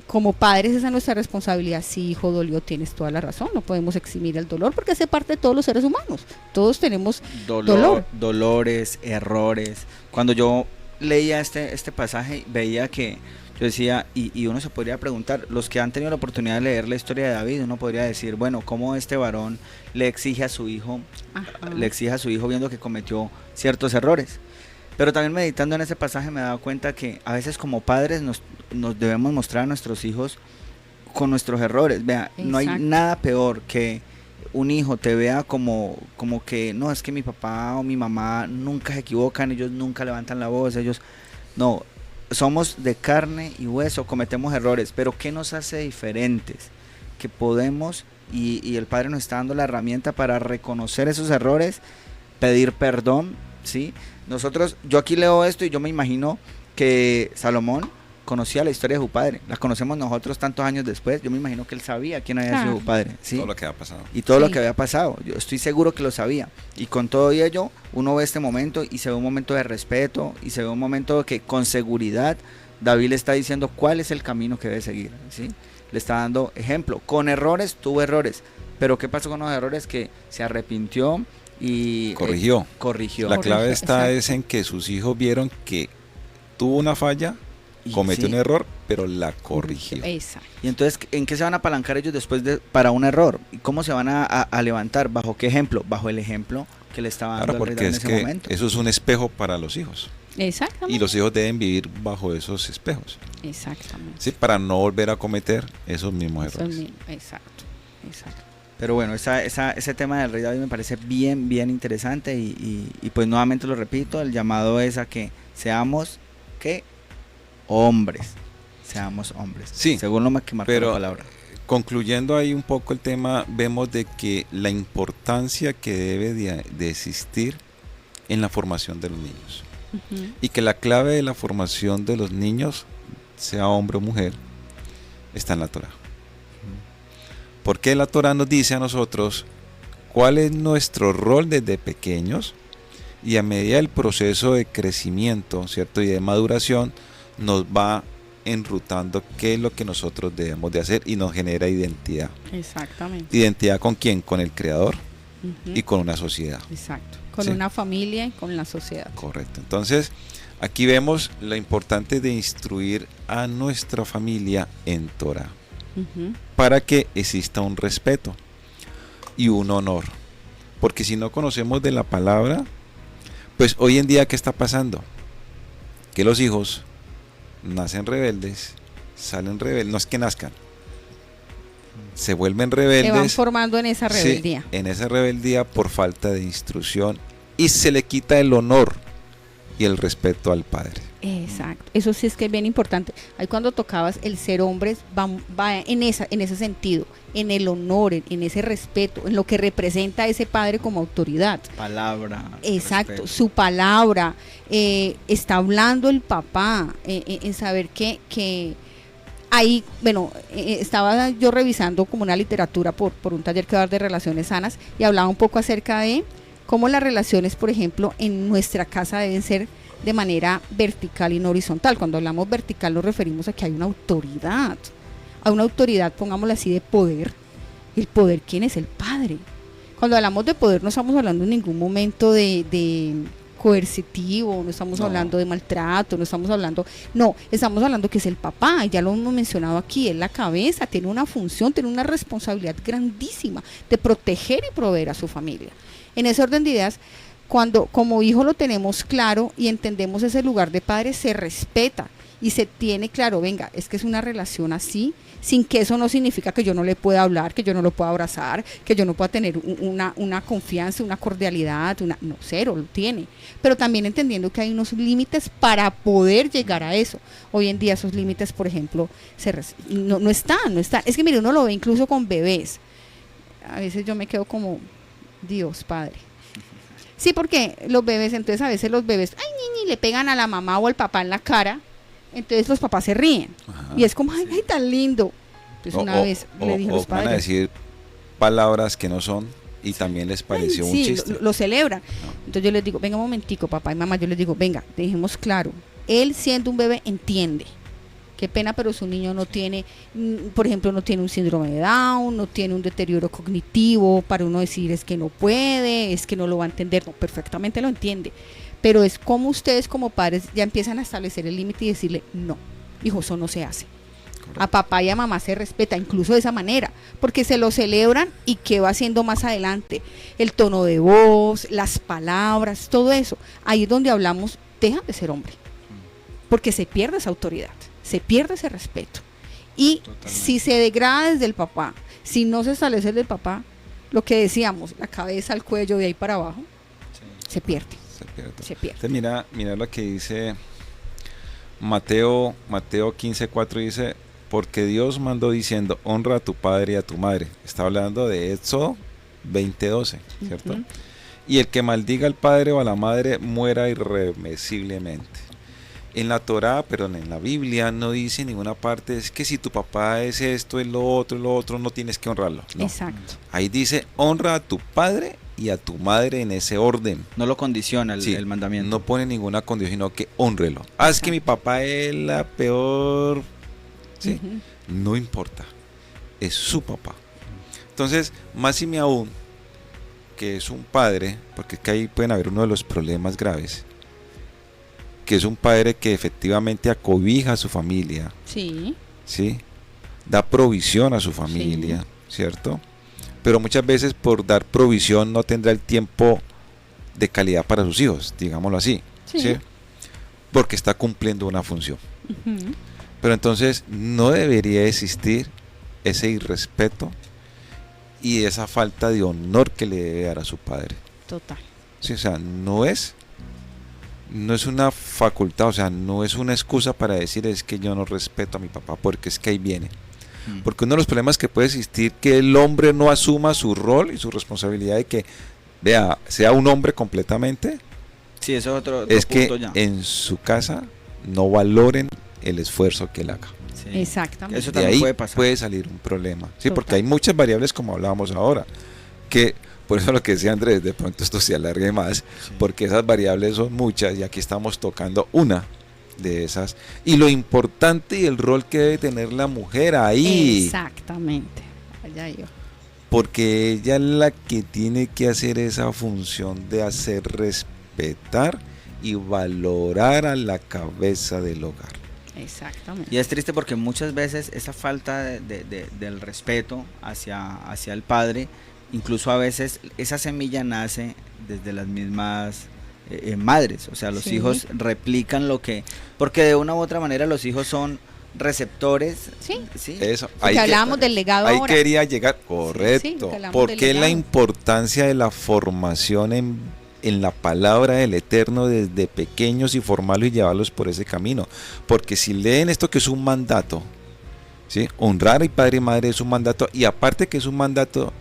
como padres esa es nuestra responsabilidad. Sí, hijo, dolió, tienes toda la razón, no podemos eximir el dolor porque hace parte de todos los seres humanos, todos tenemos dolor. Dolores, errores. Cuando yo leía este pasaje, veía que yo decía, y uno se podría preguntar, los que han tenido la oportunidad de leer la historia de David, uno podría decir, bueno, ¿cómo este varón le exige a su hijo, viendo que cometió ciertos errores? Pero también meditando en ese pasaje me he dado cuenta que a veces como padres nos debemos mostrar a nuestros hijos con nuestros errores. Vea, no hay nada peor que un hijo te vea como que, no, es que mi papá o mi mamá nunca se equivocan, ellos nunca levantan la voz, no, somos de carne y hueso, cometemos errores, pero ¿qué nos hace diferentes? Que podemos, y el Padre nos está dando la herramienta para reconocer esos errores, pedir perdón, ¿sí? Yo aquí leo esto y yo me imagino que Salomón conocía la historia de su padre, la conocemos nosotros tantos años después, yo me imagino que él sabía quién había sido su padre, ¿sí? Todo lo que había pasado. Y todo lo que había pasado, yo estoy seguro que lo sabía, y con todo ello uno ve este momento y se ve un momento de respeto, y se ve un momento que con seguridad David le está diciendo cuál es el camino que debe seguir, ¿sí? Le está dando ejemplo, con errores, tuvo errores, pero ¿qué pasó con los errores? Que se arrepintió y corrigió. La clave está es en que sus hijos vieron que tuvo una falla, cometió un error, pero la corrigió. Exacto. Y entonces, ¿en qué se van a apalancar ellos después para un error? ¿Y cómo se van a levantar? ¿Bajo qué ejemplo? Bajo el ejemplo que le estaba dando el rey en ese momento. Eso es un espejo para los hijos. Exactamente. Y los hijos deben vivir bajo esos espejos. Exactamente. Sí, para no volver a cometer esos mismos errores. Exacto. Pero bueno, ese tema del rey David me parece bien, bien interesante, y pues nuevamente lo repito, el llamado es a que seamos, ¿qué? Hombres. Seamos hombres. Sí, según lo que marca la palabra. Concluyendo ahí un poco el tema, vemos de que la importancia que debe de existir en la formación de los niños. Y que la clave de la formación de los niños, sea hombre o mujer, está en la Torá. Porque la Torá nos dice a nosotros cuál es nuestro rol desde pequeños, y a medida del proceso de crecimiento, ¿cierto?, y de maduración, nos va enrutando qué es lo que nosotros debemos de hacer, y nos genera identidad. Exactamente. ¿Identidad con quién? Con el Creador y con una sociedad. Exacto. Con una familia y con la sociedad. Correcto. Entonces, aquí vemos lo importante de instruir a nuestra familia en Torá, para que exista un respeto y un honor. Porque si no conocemos de la palabra, pues hoy en día, ¿qué está pasando? Que los hijos nacen rebeldes, salen rebeldes, no es que nazcan, se vuelven rebeldes, se van formando en esa rebeldía. Sí, en esa rebeldía por falta de instrucción, y se le quita el honor y el respeto al padre. Exacto, eso sí es que es bien importante. Ahí cuando tocabas el ser hombres, va en ese sentido, en el honor, en ese respeto, en lo que representa ese padre como autoridad. Palabra. Exacto, respeto. Su palabra, está hablando el papá, en saber que ahí, bueno, estaba yo revisando como una literatura por un taller que va a dar de relaciones sanas, y hablaba un poco acerca de cómo las relaciones, por ejemplo, en nuestra casa deben ser de manera vertical y no horizontal. Cuando hablamos vertical nos referimos a que hay una autoridad, pongámoslo así, de poder. El poder, ¿quién es? El padre. Cuando hablamos de poder no estamos hablando en ningún momento de coercitivo, no estamos hablando de maltrato, estamos hablando que es el papá, ya lo hemos mencionado aquí, es la cabeza, tiene una función, tiene una responsabilidad grandísima de proteger y proveer a su familia. En ese orden de ideas, cuando como hijo lo tenemos claro y entendemos ese lugar de padre, se respeta y se tiene claro, venga, es que es una relación así, sin que eso no significa que yo no le pueda hablar, que yo no lo pueda abrazar, que yo no pueda tener una confianza, una cordialidad, no, cero, lo tiene, pero también entendiendo que hay unos límites para poder llegar a eso. Hoy en día esos límites, por ejemplo, no están, es que mire, uno lo ve incluso con bebés. A veces yo me quedo como Dios Padre. Sí, porque los bebés, entonces a veces los bebés, ay, ni le pegan a la mamá o al papá en la cara, entonces los papás se ríen. Ajá, y es como, ay, ay, tan lindo. Entonces una vez le dije a los van a padres. decir palabras que no son y también les pareció Ay, un sí, chiste. lo celebran. No. Entonces yo les digo, venga un momentico, papá y mamá, yo les digo, venga, dejemos claro, él siendo un bebé entiende. Qué pena, pero su niño no tiene, por ejemplo, no tiene un síndrome de Down, no tiene un deterioro cognitivo, para uno decir es que no puede, es que no lo va a entender, no, perfectamente lo entiende, pero es como ustedes como padres ya empiezan a establecer el límite y decirle, no, hijo, eso no se hace. Correcto. A papá y a mamá se respeta, incluso de esa manera, porque se lo celebran y qué va haciendo más adelante, el tono de voz, las palabras, todo eso, ahí es donde hablamos, deja de ser hombre, porque se pierde esa autoridad. Se pierde ese respeto. Y Totalmente. si se degrada desde el papá, si no se establece desde el papá, lo que decíamos, la cabeza, el cuello, de ahí para abajo, se pierde. Se pierde todo. Se pierde. Entonces mira lo que dice Mateo 15:4, dice, porque Dios mandó diciendo, honra a tu padre y a tu madre. Está hablando de Éxodo 20:12, ¿cierto? Ujú. Y el que maldiga al padre o a la madre muera irremisiblemente. En la Torá, perdón, en la Biblia no dice en ninguna parte es que si tu papá es esto, es lo otro, no tienes que honrarlo. No. Exacto. Ahí dice honra a tu padre y a tu madre en ese orden. No lo condiciona el, Sí, el mandamiento. no pone ninguna condición, sino que honrelo. Ah, es que mi papá es la peor. Sí, Ujú. no importa. Es su papá. Entonces, más y me aún que es un padre, porque es que ahí pueden haber uno de los problemas graves, que es un padre que efectivamente acobija a su familia, Sí. ¿sí? Da provisión a su familia, ¿cierto? Pero muchas veces por dar provisión no tendrá el tiempo de calidad para sus hijos, digámoslo así, Sí. ¿sí? Porque está cumpliendo una función. Ujú. Pero entonces no debería existir ese irrespeto y esa falta de honor que le debe dar a su padre. Total. Sí, o sea, no es una facultad, o sea, no es una excusa para decir es que yo no respeto a mi papá, porque es que ahí viene. Porque uno de los problemas que puede existir que el hombre no asuma su rol y su responsabilidad de que, vea, sea un hombre completamente, Sí, eso es otro es punto que ya. en su casa no valoren el esfuerzo que él haga. Sí. Exactamente. Eso De también ahí puede pasar. puede salir un problema, sí, Total. porque hay muchas variables como hablábamos ahora, que por eso lo que decía Andrés, de pronto esto se alargue más, Sí. porque esas variables son muchas y aquí estamos tocando una de esas y lo importante y el rol que debe tener la mujer ahí, Exactamente. Allá yo. porque ella es la que tiene que hacer esa función de hacer respetar y valorar a la cabeza del hogar. Exactamente. Y es triste porque muchas veces esa falta del respeto hacia el padre, incluso a veces esa semilla nace desde las mismas madres, o sea, los Sí. hijos replican lo que, porque de una u otra manera los hijos son receptores, Sí. ¿sí? Eso, Porque ahí, hablábamos del legado ahí ahora. quería llegar, sí, correcto, que hablamos porque del la legado. importancia de la formación en la palabra del Eterno desde pequeños y formarlos y llevarlos por ese camino, porque si leen esto que es un mandato, ¿sí? Honrar a padre y madre es un mandato y aparte que es un mandato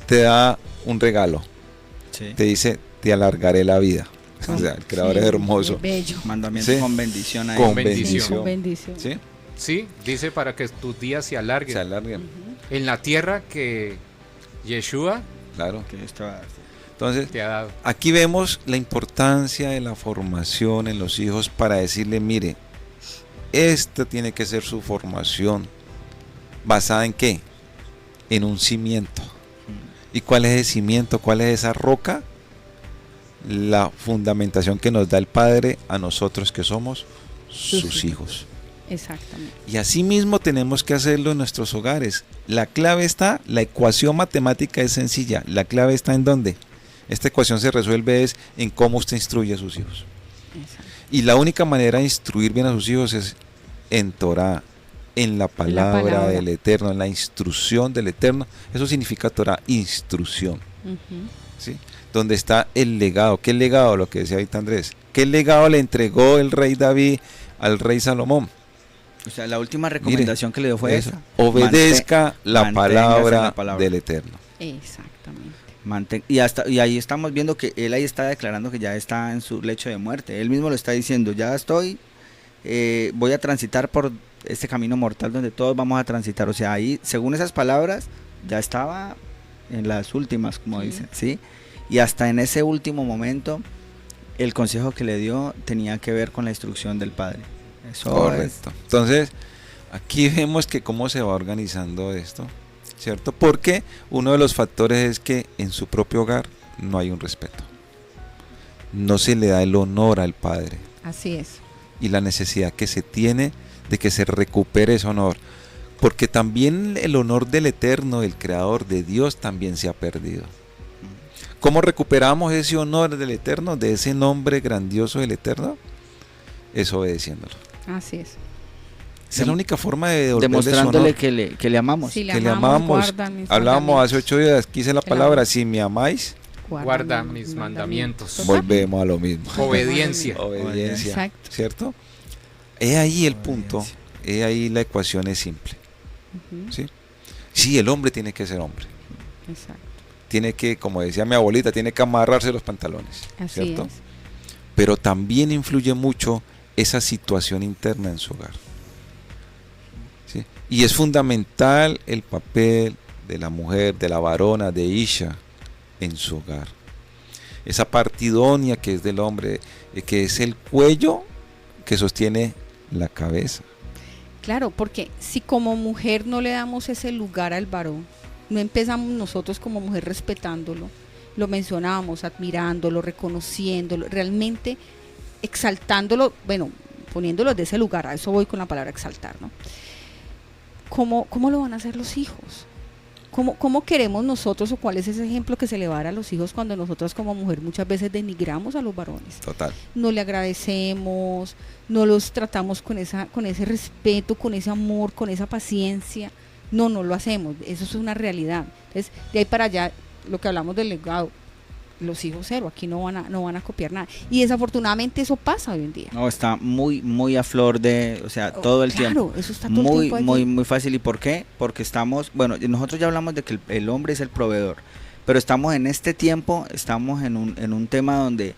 te da un regalo, Sí. te dice te alargaré la vida, o sea, el creador Sí, es hermoso, es bello. Mandamiento Sí. con bendición ahí. con bendición. bendición, Con bendición. ¿sí? Sí, dice para que tus días se alarguen. Se alarguen, Ujú. En la tierra que Yeshua claro. Que estaba- Entonces, te ha dado. aquí vemos la importancia de la formación en los hijos para decirle, mire, esta tiene que ser su formación. ¿Basada en qué? En un cimiento. ¿Y cuál es ese cimiento? ¿Cuál es esa roca? La fundamentación que nos da el Padre a nosotros que somos sus hijos. Exactamente. Y así mismo tenemos que hacerlo en nuestros hogares. La clave está, la ecuación matemática es sencilla. La clave está en dónde. Esta ecuación se resuelve es en cómo usted instruye a sus hijos. Exacto. Y la única manera de instruir bien a sus hijos es en Torah, en la palabra del Eterno, en la instrucción del Eterno. Eso significa Torah, instrucción. Ujú. ¿Sí? Donde está el legado. ¿Qué legado? Lo que decía ahorita Andrés. ¿Qué legado le entregó el rey David al rey Salomón? O sea, la última recomendación que le dio fue Eso. esa. Obedezca la manténgase en palabra, la palabra. del Eterno. Exactamente. Y ahí estamos viendo que él ahí está declarando que ya está en su lecho de muerte. Él mismo lo está diciendo, ya estoy, voy a transitar por este camino mortal donde todos vamos a transitar. O sea, ahí, según esas palabras, ya estaba en las últimas, como dicen, ¿sí? Y hasta en ese último momento, el consejo que le dio tenía que ver con la instrucción del Padre. Eso correcto. Entonces, aquí vemos que cómo se va organizando esto, ¿cierto? Porque uno de los factores es que en su propio hogar no hay un respeto. No se le da el honor al padre. Así es. Y la necesidad que se tiene de que se recupere ese honor. Porque también el honor del Eterno, del Creador, de Dios, también se ha perdido. ¿Cómo recuperamos ese honor del Eterno, de ese nombre grandioso del Eterno? Es obedeciéndolo. Así es. Esa es la única forma de devolverle demostrándole su honor. que le amamos. Si le que le amamos, amamos. Hablábamos hace 8 días, quise la palabra, si me amáis, guarda mis mandamientos. volvemos a lo mismo. Obediencia. Obediencia. Exacto. ¿Cierto? He ahí el punto, he ahí la ecuación es simple. ¿Sí? Sí, el hombre tiene que ser hombre. Exacto. Tiene que, como decía mi abuelita, tiene que amarrarse los pantalones. Así ¿cierto? es. Pero también influye mucho esa situación interna en su hogar. ¿Sí? Y es fundamental el papel de la mujer, de la varona, de Isha en su hogar. Esa parte idónea que es del hombre, que es el cuello que sostiene la cabeza. Claro, porque si como mujer no le damos ese lugar al varón, no empezamos nosotros como mujer respetándolo, lo mencionábamos, admirándolo, reconociéndolo, realmente exaltándolo, bueno, poniéndolo de ese lugar, a eso voy con la palabra exaltar, ¿no? ¿Cómo lo van a hacer los hijos? ¿Cómo queremos nosotros o cuál es ese ejemplo que se le va a dar a los hijos cuando nosotros como mujer muchas veces denigramos a los varones? Total. No le agradecemos, no los tratamos con ese respeto, con ese amor, con esa paciencia. No lo hacemos, eso es una realidad. Entonces, de ahí para allá, lo que hablamos del legado, los hijos cero, aquí no van a copiar nada. Y desafortunadamente eso pasa hoy en día. No, está muy a flor de, o sea, todo el tiempo. Claro, eso está todo el tiempo allí. Muy fácil. ¿Y por qué? Porque estamos, bueno, nosotros ya hablamos de que el hombre es el proveedor, pero estamos en este tiempo, estamos en un tema donde,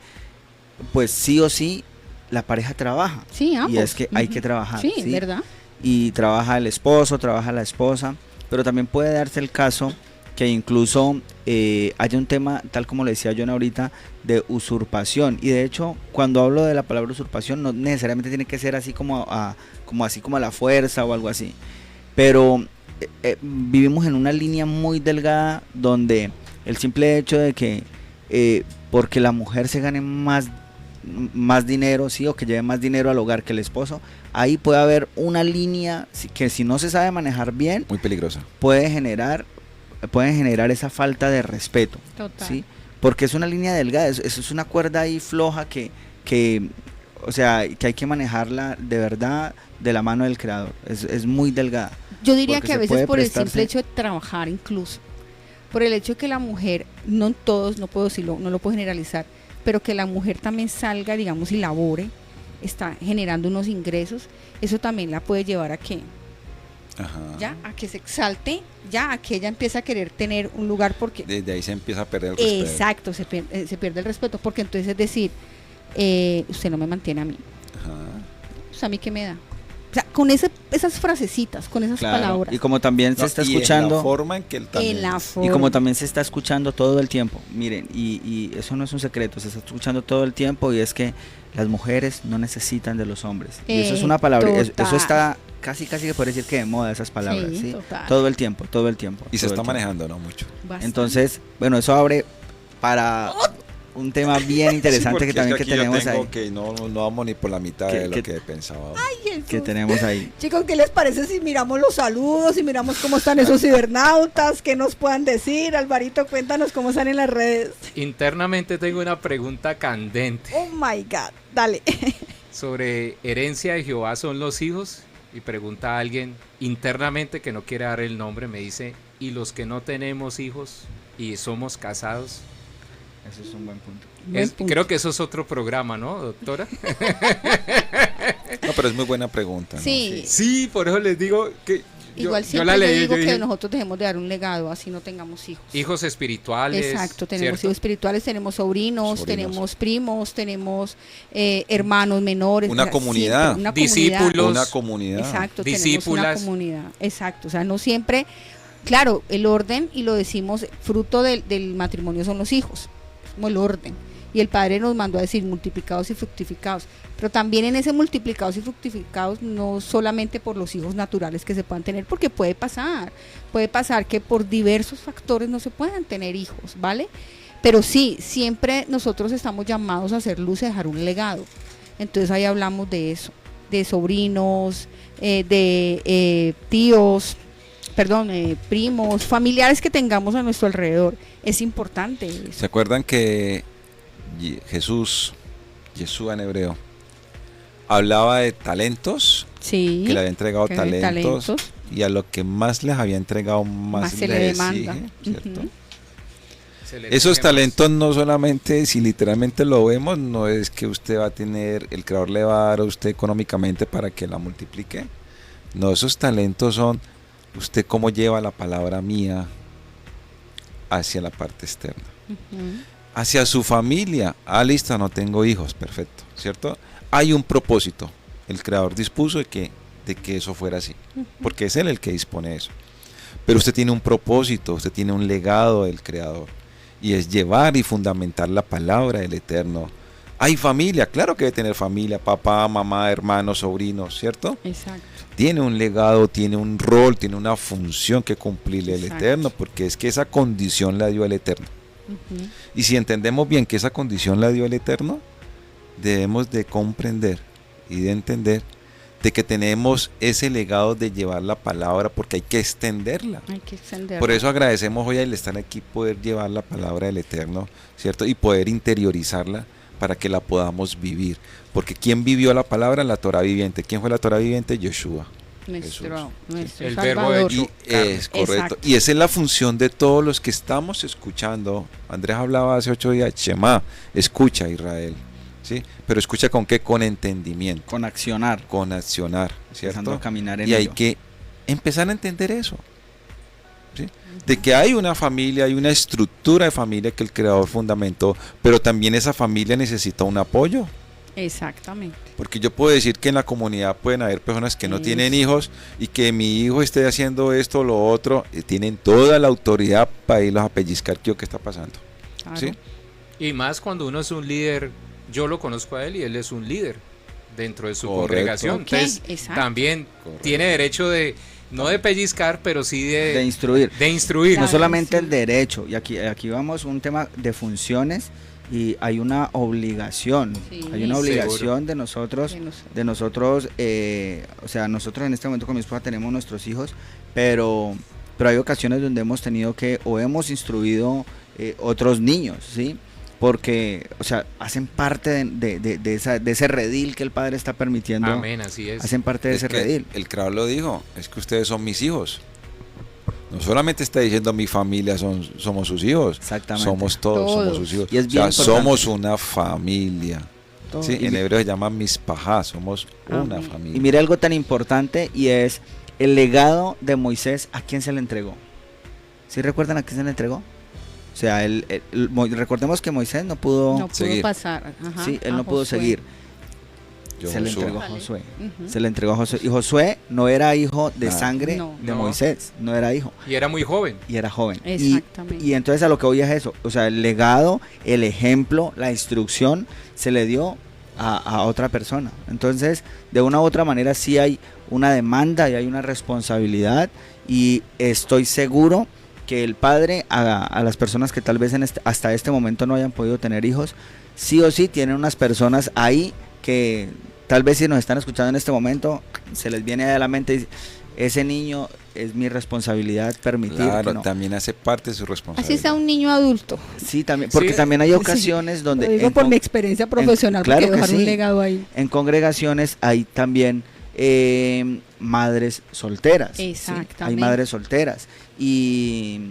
pues sí o sí, la pareja trabaja. Sí, ambos. Y es que hay que trabajar. Sí, ¿sí? ¿Verdad? Y trabaja el esposo, trabaja la esposa, pero también puede darse el caso que incluso haya un tema, tal como le decía John ahorita, de usurpación. Y de hecho, cuando hablo de la palabra usurpación, no necesariamente tiene que ser así como a la fuerza o algo así. Pero vivimos en una línea muy delgada donde el simple hecho de que porque la mujer se gane más dinero, sí, o que lleve más dinero al hogar que el esposo, ahí puede haber una línea que si no se sabe manejar bien, muy peligrosa, puede generar esa falta de respeto. Total. ¿Sí? Porque es una línea delgada, eso es una cuerda ahí floja que o sea, que hay que manejarla de verdad de la mano del creador. Es muy delgada. Yo diría que a veces por el prestarse... simple hecho de trabajar, incluso por el hecho de que la mujer, no en todos, no puedo decirlo, no lo puedo generalizar, pero que la mujer también salga, digamos, y labore, está generando unos ingresos, eso también la puede llevar a que ya a que se exalte, ya a que ella empiece a querer tener un lugar, porque desde ahí se empieza a perder el respeto. Exacto, se pierde el respeto, porque entonces es decir, usted no me mantiene a mí, pues a mí qué me da. O sea, con esas frasecitas, con esas palabras. Y como también se está escuchando, en la forma en que él también, y como también se está escuchando todo el tiempo, miren, y eso no es un secreto, se está escuchando todo el tiempo, y es que las mujeres no necesitan de los hombres. Y eso es una palabra, eso está casi que puede decir que de moda esas palabras, ¿sí? Todo el tiempo. Y se está manejando, ¿no? Mucho. Bastante. Entonces, bueno, eso abre para un tema bien interesante, sí, que también que tenemos ahí. Que no vamos ni por la mitad de lo que pensaba. Ay, que tenemos ahí. Chicos, ¿qué les parece si miramos los saludos y miramos cómo están esos cibernautas? ¿Qué nos puedan decir? Alvarito, cuéntanos cómo están en las redes. Internamente tengo una pregunta candente. Oh my God, dale. Sobre herencia de Jehová son los hijos. Y pregunta a alguien internamente que no quiere dar el nombre, me dice, ¿y los que no tenemos hijos y somos casados? Eso es un buen punto. Creo que eso es otro programa, ¿no, doctora? No, pero es muy buena pregunta, ¿no? Sí. Sí, por eso les digo que Igual yo siempre la leí, yo digo yo que dije, nosotros dejemos de dar un legado, así no tengamos hijos. hijos espirituales. Exacto, tenemos ¿cierto? hijos espirituales, tenemos sobrinos, Sobrinos. tenemos primos, tenemos hermanos menores. Una o sea, comunidad. siempre una Discípulos. comunidad. Una comunidad. Exacto, Discípulas. tenemos una comunidad. Exacto, o sea, no siempre, claro, el orden, y lo decimos, fruto del matrimonio son los hijos, es como el orden. Y el Padre nos mandó a decir multiplicados y fructificados, pero también en ese multiplicados y fructificados no solamente por los hijos naturales que se puedan tener, porque puede pasar que por diversos factores no se puedan tener hijos, ¿vale? Pero sí, siempre nosotros estamos llamados a hacer luz y dejar un legado. Entonces ahí hablamos de eso, de sobrinos, de tíos, primos, familiares que tengamos a nuestro alrededor. Es importante eso. ¿Se acuerdan que Jesús en hebreo, hablaba de talentos? Sí, Que le había entregado que talentos, y a lo que más les había entregado más se le le demanda. exige, ¿cierto? Ujú. Se le Esos exige talentos no solamente, si literalmente lo vemos, no es que usted va a tener, el creador le va a dar a usted económicamente para que la multiplique. No, esos talentos son usted cómo lleva la palabra mía hacia la parte externa. Ujú. Hacia su familia. Listo, no tengo hijos, perfecto, ¿cierto? Hay un propósito. El creador dispuso de que eso fuera así, porque es él el que dispone eso. Pero usted tiene un propósito, usted tiene un legado del creador, y es llevar y fundamentar la palabra del Eterno. Hay familia, claro que debe tener familia, papá, mamá, hermanos, sobrinos, ¿cierto? Exacto. Tiene un legado, tiene un rol, tiene una función que cumplirle el Exacto. Eterno, porque es que esa condición la dio el Eterno. Ujú. Y si entendemos bien que esa condición la dio el Eterno, debemos de comprender y de entender de que tenemos ese legado de llevar la palabra, porque hay que extenderla. Hay que extenderlo. Por eso agradecemos hoy al estar aquí poder llevar la palabra del Eterno, ¿cierto? Y poder interiorizarla para que la podamos vivir. Porque ¿quién vivió la palabra? La Torah viviente. ¿Quién fue la Torah viviente? Yeshua. nuestro El Salvador. verbo hecho carne. Es correcto. Exacto. Y esa es la función de todos los que estamos escuchando. Andrés hablaba hace 8 días, Shema, escucha Israel, ¿sí? Pero escucha con qué, con entendimiento, Con accionar, con accionar, empezando ¿cierto? a caminar en Y hay ello. que empezar a entender eso, ¿sí? De que hay una familia, hay una estructura de familia que el creador fundamentó, pero también esa familia necesita un apoyo. Exactamente. Porque yo puedo decir que en la comunidad pueden haber personas que no tienen hijos, y que mi hijo esté haciendo esto o lo otro, y tienen toda la autoridad para irlos a pellizcar qué está pasando. Claro. ¿Sí? Y más cuando uno es un líder, yo lo conozco a él y él es un líder dentro de su Correcto. congregación. Ok, Entonces exacto. también Correcto. tiene derecho de, no de pellizcar, pero sí De instruir. de instruir. Claro, No solamente sí. el derecho, y aquí vamos un tema de funciones, y hay una obligación, Sí, hay una seguro. obligación de nosotros, De nosotros. o sea, nosotros en este momento con mi esposa tenemos nuestros hijos, pero hay ocasiones donde hemos tenido que, o hemos instruido otros niños, ¿sí? Porque, o sea, hacen parte de ese redil que el Padre está permitiendo, Amén, así es. hacen parte de Es ese que redil. el creador lo dijo, es que ustedes son mis hijos. No solamente está diciendo mi familia somos sus hijos, Exactamente. somos todos, somos Todos. sus hijos. Y es O sea, bien importante. somos una familia. Todo. Sí, Y en mi- hebreo se llama mispajá, somos una Amén. familia. Y mire algo tan importante, y es el legado de Moisés. ¿A quién se le entregó? ¿Sí recuerdan a quién se le entregó? O sea, recordemos que Moisés no pudo, No pudo seguir. pasar. Ajá, sí, él a no pudo Josué. seguir. Yo Se le Josué. entregó a Vale. Josué. Ujú. Se le entregó a Josué. Y Josué no era hijo de Nada. sangre No. de No. Moisés, no era hijo. Y era muy joven. Y era joven. Exactamente. Y entonces a lo que voy es eso. O sea, el legado, el ejemplo, la instrucción se le dio a otra persona. Entonces, de una u otra manera sí hay una demanda y hay una responsabilidad. Y estoy seguro que el Padre a las personas que tal vez hasta este momento no hayan podido tener hijos, sí o sí tienen unas personas ahí que tal vez si nos están escuchando en este momento, se les viene a la mente y dice, ese niño es mi responsabilidad permitir Claro, que no. también hace parte de su responsabilidad. Así sea un niño adulto. Sí, también, porque Sí. también hay Sí. ocasiones donde Lo digo por mi experiencia profesional, claro porque que dejar un sí. legado ahí. en congregaciones hay también madres solteras. ¿sí? Exactamente. Hay madres solteras. Y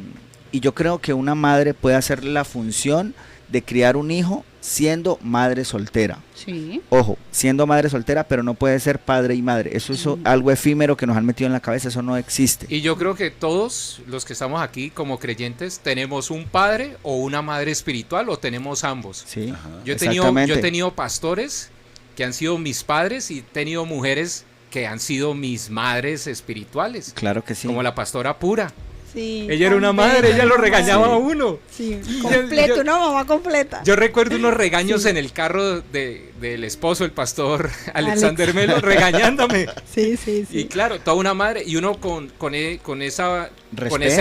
yo creo que una madre puede hacer la función de criar un hijo siendo madre soltera. Sí. Ojo, siendo madre soltera, pero no puede ser padre y madre. Eso es algo efímero que nos han metido en la cabeza, eso no existe. Y yo creo que todos los que estamos aquí como creyentes tenemos un padre o una madre espiritual o tenemos ambos. Sí, Yo he tenido pastores que han sido mis padres y he tenido mujeres que han sido mis madres espirituales. Claro que sí. Como la pastora Pura. Sí, Ella era una madre, ella lo regañaba a uno. Sí, completo, una mamá completa. Yo recuerdo unos regaños en el carro del esposo, el pastor Alexander Melo, regañándome. Sí. Y claro, toda una madre, y uno con ese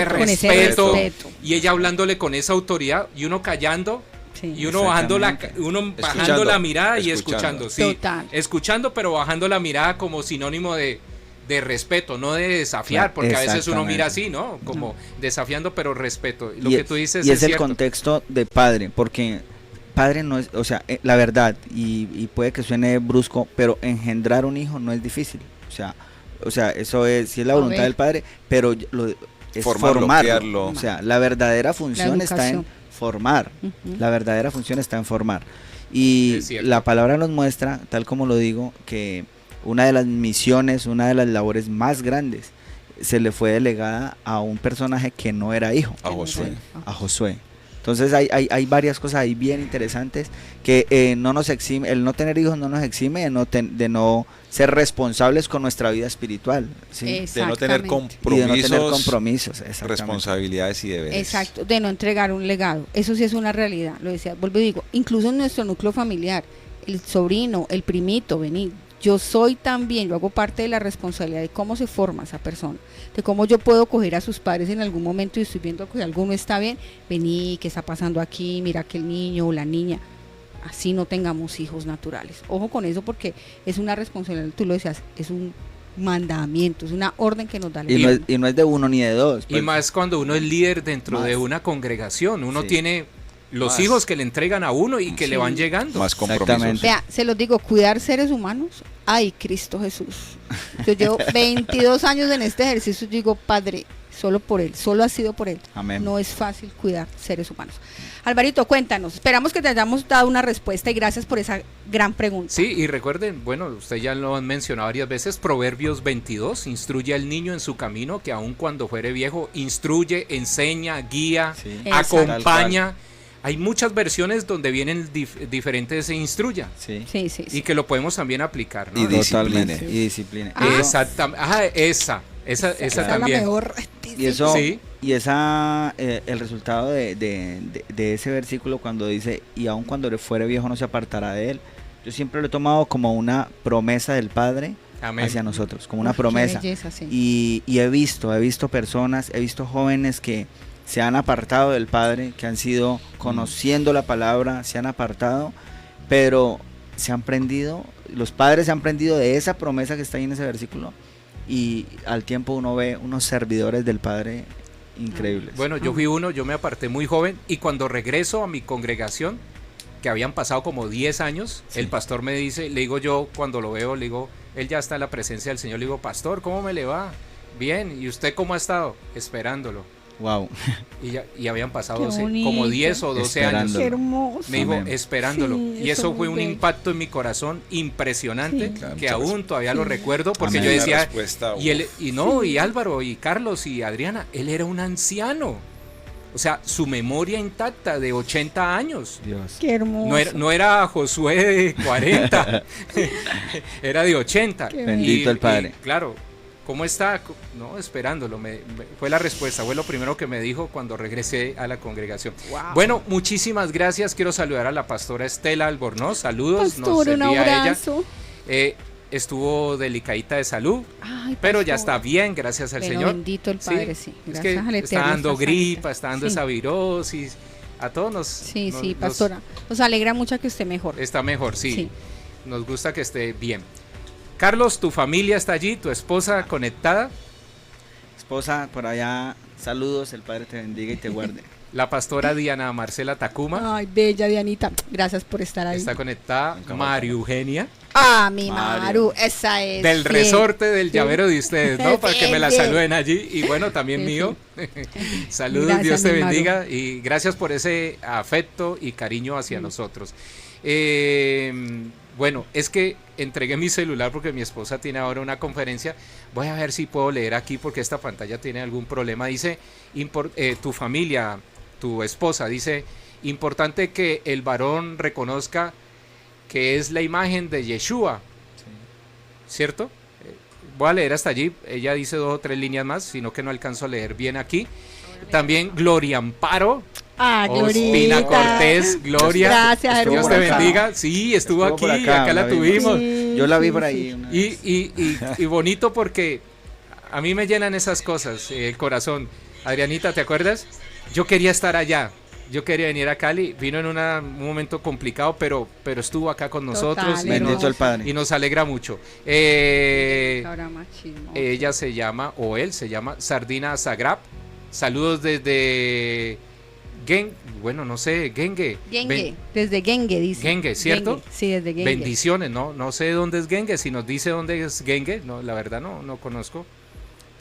respeto. y ella hablándole con esa autoridad, y uno callando. Sí. Y uno bajando la mirada y escuchando. Sí, total. Escuchando, pero bajando la mirada como sinónimo de respeto, no de desafiar, porque a veces uno mira así, ¿no? Como desafiando, pero respeto. Lo que tú dices y es el cierto. contexto de padre, porque padre no es, o sea, la verdad, y puede que suene brusco, pero engendrar un hijo no es difícil. O sea, eso es, sí es la voluntad del padre, pero es formarlo. O sea, la verdadera función está en formar. La verdadera función está en formar. Y la palabra nos muestra, tal como lo digo, que una de las misiones, una de las labores más grandes se le fue delegada a un personaje que no era hijo, a Josué. Entonces hay varias cosas ahí bien interesantes que no nos exime, el no tener hijos no nos exime de no ser responsables con nuestra vida espiritual, ¿sí? De no tener compromisos, responsabilidades y deberes. Exacto, de no entregar un legado. Eso sí es una realidad, lo decía, vuelvo y digo, incluso en nuestro núcleo familiar, el sobrino, el primito, vení, yo hago parte de la responsabilidad de cómo se forma esa persona, de cómo yo puedo coger a sus padres en algún momento y estoy viendo que algo no está bien, vení, ¿qué está pasando aquí? Mira que el niño o la niña, así no tengamos hijos naturales. Ojo con eso porque es una responsabilidad, tú lo decías, es un mandamiento, es una orden que nos da el Señor. Y no es de uno ni de dos. Y más cuando uno es líder dentro de una congregación, uno tiene los hijos que le entregan a uno y que le van llegando. Más compromisos. Vea, se los digo, cuidar seres humanos, ay, Cristo Jesús. Yo llevo 22 años en este ejercicio, digo, Padre, solo por Él, solo ha sido por Él. Amén. No es fácil cuidar seres humanos. Alvarito, cuéntanos, esperamos que te hayamos dado una respuesta y gracias por esa gran pregunta. Sí, y recuerden, bueno, usted ya lo han mencionado varias veces, Proverbios 22, instruye al niño en su camino, que aun cuando fuere viejo, instruye, enseña, guía, acompaña. Hay muchas versiones donde vienen diferentes instruya. Sí. Y que lo podemos también aplicar, ¿no? Y discipline. Y discipline. Exactamente. Esa también. La mejor. Y eso, el resultado de ese versículo cuando dice, y aun cuando fuere viejo no se apartará de él, yo siempre lo he tomado como una promesa del Padre hacia nosotros, como una promesa. Belleza, sí. Y he visto personas, he visto jóvenes que se han apartado del Padre, que han sido conociendo la palabra, se han apartado, pero se han prendido, los padres se han prendido de esa promesa que está ahí en ese versículo, y al tiempo uno ve unos servidores del Padre increíbles. Bueno, yo me aparté muy joven, y cuando regreso a mi congregación, que habían pasado como 10 años, el pastor me dice, le digo yo, cuando lo veo, le digo, él ya está en la presencia del Señor, le digo, pastor, ¿cómo me le va? Bien, ¿y usted cómo ha estado? Esperándolo. Wow. Y habían pasado como 10 o 12 años. Qué hermoso. Me dijo, esperándolo. Sí, y eso fue un impacto en mi corazón impresionante, que aún todavía lo recuerdo, porque yo decía, y Álvaro, y Carlos, y Adriana, él era un anciano. O sea, su memoria intacta de 80 años. Dios. Qué hermoso. No era Josué de 40, era de 80. Bendito el Padre. Y, claro. ¿Cómo está? No, esperándolo. Fue la respuesta, fue lo primero que me dijo cuando regresé a la congregación. Wow. Bueno, muchísimas gracias. Quiero saludar a la pastora Estela Albornoz. Saludos. Pastor, un abrazo. Estuvo delicadita de salud, pero ya está bien, gracias al Señor. Bendito el Padre, sí. Gracias al Eterno. Está dando gripa, está dando esa virosis. A todos nos... Sí, pastora. Nos alegra mucho que esté mejor. Está mejor, sí. Nos gusta que esté bien. Carlos, tu familia está allí, tu esposa conectada. Esposa, por allá, saludos, el Padre te bendiga y te guarde. La pastora Diana Marcela Tacuma. Ay, bella Dianita, gracias por estar ahí. Está conectada. María Eugenia. Ah, mi Maru, esa es. Del fiel. resorte del llavero de ustedes, ¿no? Para que me la Fiel. saluden allí. Y bueno, también mío. Saludos, Gracias, Dios te mi Maru. bendiga. Y gracias por ese afecto y cariño hacia nosotros. Bueno, es que entregué mi celular porque mi esposa tiene ahora una conferencia. Voy a ver si puedo leer aquí porque esta pantalla tiene algún problema. Dice, tu familia, tu esposa, dice, importante que el varón reconozca que es la imagen de Yeshua, ¿cierto? Voy a leer hasta allí, ella dice 2 o 3 líneas más, sino que no alcanzo a leer bien aquí. También Gloria Amparo, Ah, Ospina Glorita. Cortés, Gloria, Gracias, Dios hermosa. te bendiga. Sí, estuvo aquí, por acá, acá la la vimos. tuvimos. Sí, Yo la vi sí, por sí. ahí. una Y, vez. y bonito porque a mí me llenan esas cosas, el corazón. Adrianita, ¿te acuerdas? Yo quería estar allá, yo quería venir a Cali, vino en un momento complicado, pero estuvo acá con nosotros. Total, y Bendito nos, el Padre. y nos alegra mucho. Ahora más chismoso. Ella se llama, o él se llama Sardina Zagrab. Saludos desde bueno, no sé, Genge. Genge, desde Genge dice. Genge, ¿cierto? Genge, sí, desde Genge. Bendiciones, no sé dónde es Genge. Si nos dice dónde es Genge, no, la verdad no conozco.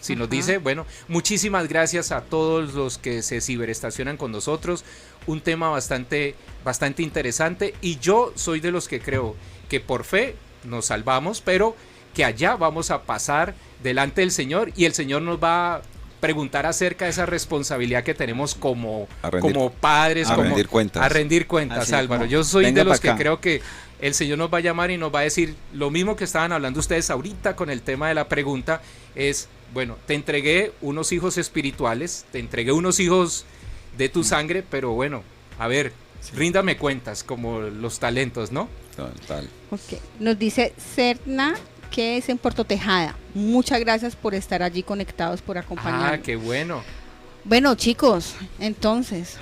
Si nos Ajá. dice, bueno, muchísimas gracias a todos los que se ciberestacionan con nosotros. Un tema bastante interesante. Y yo soy de los que creo que por fe nos salvamos, pero que allá vamos a pasar delante del Señor y el Señor nos va a preguntar acerca de esa responsabilidad que tenemos como padres, a como rendir cuentas. a rendir cuentas, Así es, Álvaro. como, Yo soy venga de los pa' que acá. creo que el Señor nos va a llamar y nos va a decir lo mismo que estaban hablando ustedes ahorita con el tema de la pregunta, es, bueno, te entregué unos hijos espirituales, te entregué unos hijos de tu sangre, pero bueno, a ver, ríndame cuentas, como los talentos, ¿no? Total. Ok. Nos dice Serna, que es en Puerto Tejada. Muchas gracias por estar allí conectados, por acompañarnos. Ah, qué bueno. Bueno, chicos, entonces,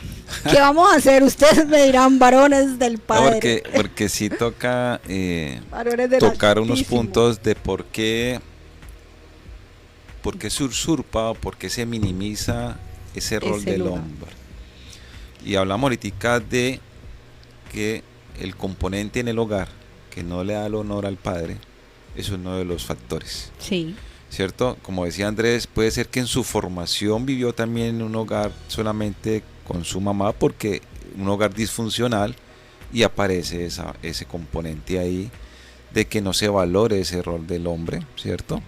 ¿qué vamos a hacer? Ustedes me dirán, varones del No, Padre. porque sí toca Varones del tocar unos Altísimo. puntos de por qué se usurpa o por qué se minimiza ese rol Ese del lugar. hombre. Y hablamos ahorita de que el componente en el hogar que no le da el honor al padre es uno de los factores, Sí, ¿cierto? Como decía Andrés, puede ser que en su formación vivió también en un hogar solamente con su mamá, porque un hogar disfuncional, y aparece ese componente ahí de que no se valore ese rol del hombre, ¿cierto?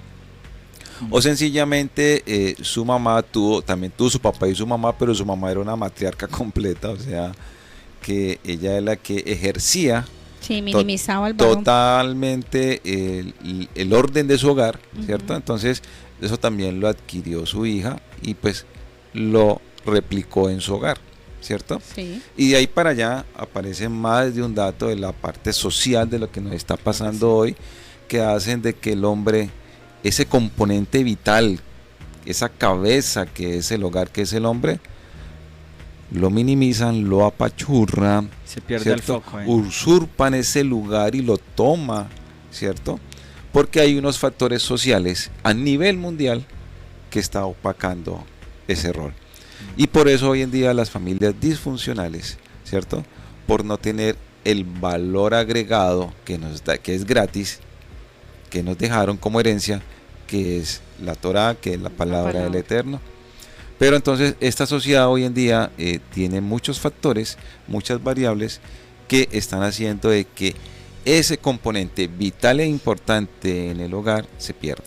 O sencillamente su mamá también tuvo su papá y su mamá, pero su mamá era una matriarca completa, o sea, que ella es la que ejercía sí, minimizaba al varón. totalmente el orden de su hogar, ¿cierto? Ujú. Entonces, eso también lo adquirió su hija y pues lo replicó en su hogar, ¿cierto? Sí, Y de ahí para allá aparece más de un dato de la parte social de lo que nos está pasando hoy, que hacen de que el hombre, ese componente vital, esa cabeza que es el hogar, que es el hombre, lo minimizan, lo apachurran, Se pierde ¿cierto? el foco. Usurpan ese lugar y lo toma, ¿cierto? Porque hay unos factores sociales a nivel mundial que está opacando ese rol. Y por eso hoy en día las familias disfuncionales, ¿cierto? Por no tener el valor agregado que nos da, que es gratis, que nos dejaron como herencia, que es la Torá, que es la palabra del Eterno. Pero entonces esta sociedad hoy en día tiene muchos factores, muchas variables que están haciendo de que ese componente vital e importante en el hogar se pierda.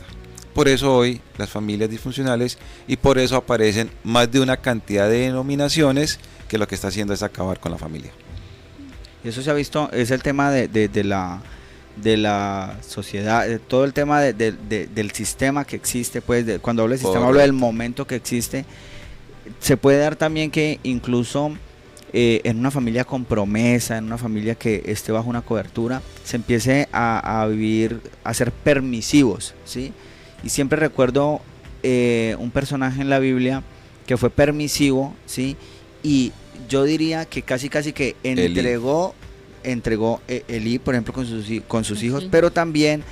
Por eso hoy las familias disfuncionales, y por eso aparecen más de una cantidad de denominaciones que lo que está haciendo es acabar con la familia. Y eso se ha visto, es el tema de la sociedad, de todo el tema del sistema que existe, pues cuando hablo del sistema hablo del momento que existe. Se puede dar también que incluso en una familia con promesa, en una familia que esté bajo una cobertura, se empiece a vivir, a ser permisivos, ¿sí? Y siempre recuerdo un personaje en la Biblia que fue permisivo, ¿sí? Y yo diría que casi que entregó Elí, por ejemplo, con sus hijos, Sí. pero también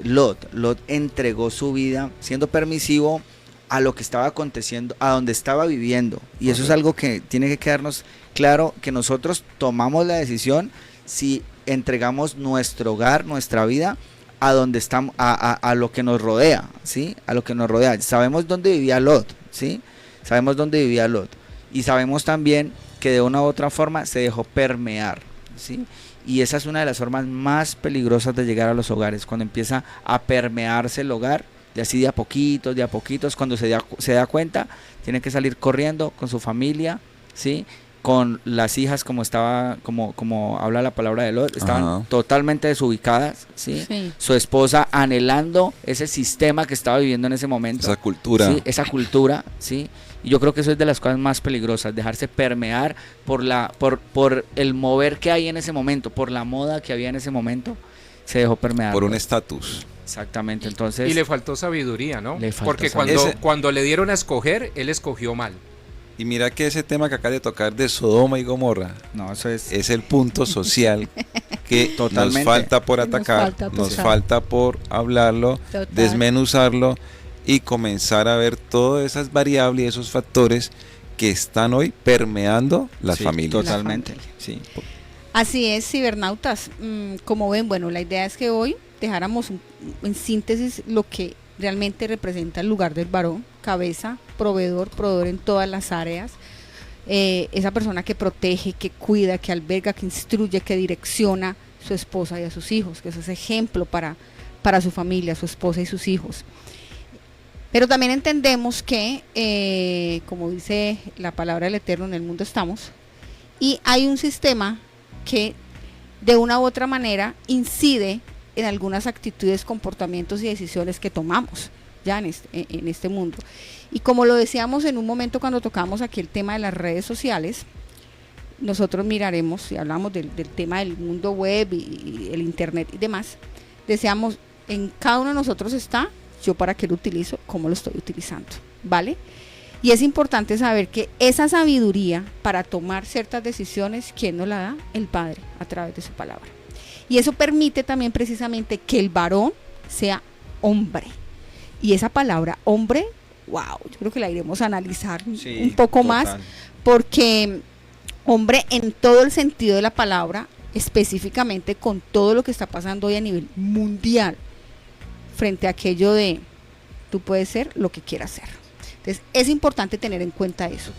Lot entregó su vida siendo permisivo a lo que estaba aconteciendo, a donde estaba viviendo. Y eso es algo que tiene que quedarnos claro, que nosotros tomamos la decisión si entregamos nuestro hogar, nuestra vida a donde estamos, a lo que nos rodea, ¿sí? A lo que nos rodea. Sabemos dónde vivía Lot, ¿sí? Sabemos dónde vivía Lot. Y sabemos también que de una u otra forma se dejó permear, ¿sí? Y esa es una de las formas más peligrosas de llegar a los hogares, cuando empieza a permearse el hogar, de así de a poquitos, cuando se da cuenta, tiene que salir corriendo con su familia, ¿sí? Con las hijas, como habla la palabra de Lot, estaban totalmente desubicadas, ¿sí? Su esposa anhelando ese sistema que estaba viviendo en ese momento. Esa cultura. ¿Sí? Esa cultura, ¿sí? Y yo creo que eso es de las cosas más peligrosas, dejarse permear por el mover que hay en ese momento, por la moda que había en ese momento, se dejó permear. Por un estatus. Exactamente, entonces... Y le faltó sabiduría, ¿no? Porque sabiduría. Cuando le dieron a escoger, él escogió mal. Y mira que ese tema que acaba de tocar de Sodoma y Gomorra, no, eso es el punto social que totalmente nos falta por atacar, nos falta por hablarlo, desmenuzarlo y comenzar a ver todas esas variables y esos factores que están hoy permeando las familias. Totalmente, sí. Así es, cibernautas. Como ven, bueno, la idea es que hoy dejáramos en síntesis lo que realmente representa el lugar del varón: cabeza, proveedor en todas las áreas, esa persona que protege, que cuida, que alberga, que instruye, que direcciona a su esposa y a sus hijos, que es ese ejemplo para su familia, su esposa y sus hijos. Pero también entendemos que, como dice la palabra del Eterno, en el mundo estamos, y hay un sistema que de una u otra manera incide en algunas actitudes, comportamientos y decisiones que tomamos ya en este mundo. Y como lo decíamos en un momento cuando tocamos aquí el tema de las redes sociales, nosotros miraremos, y hablamos del tema del mundo web y el internet y demás, deseamos, en cada uno de nosotros está, yo para qué lo utilizo, cómo lo estoy utilizando, ¿vale? Y es importante saber que esa sabiduría para tomar ciertas decisiones, ¿quién nos la da? El Padre, a través de su palabra. Y eso permite también precisamente que el varón sea hombre. Y esa palabra hombre, wow, yo creo que la iremos a analizar un poco más, porque hombre en todo el sentido de la palabra, específicamente con todo lo que está pasando hoy a nivel mundial, frente a aquello de tú puedes ser lo que quieras ser. Entonces es importante tener en cuenta eso,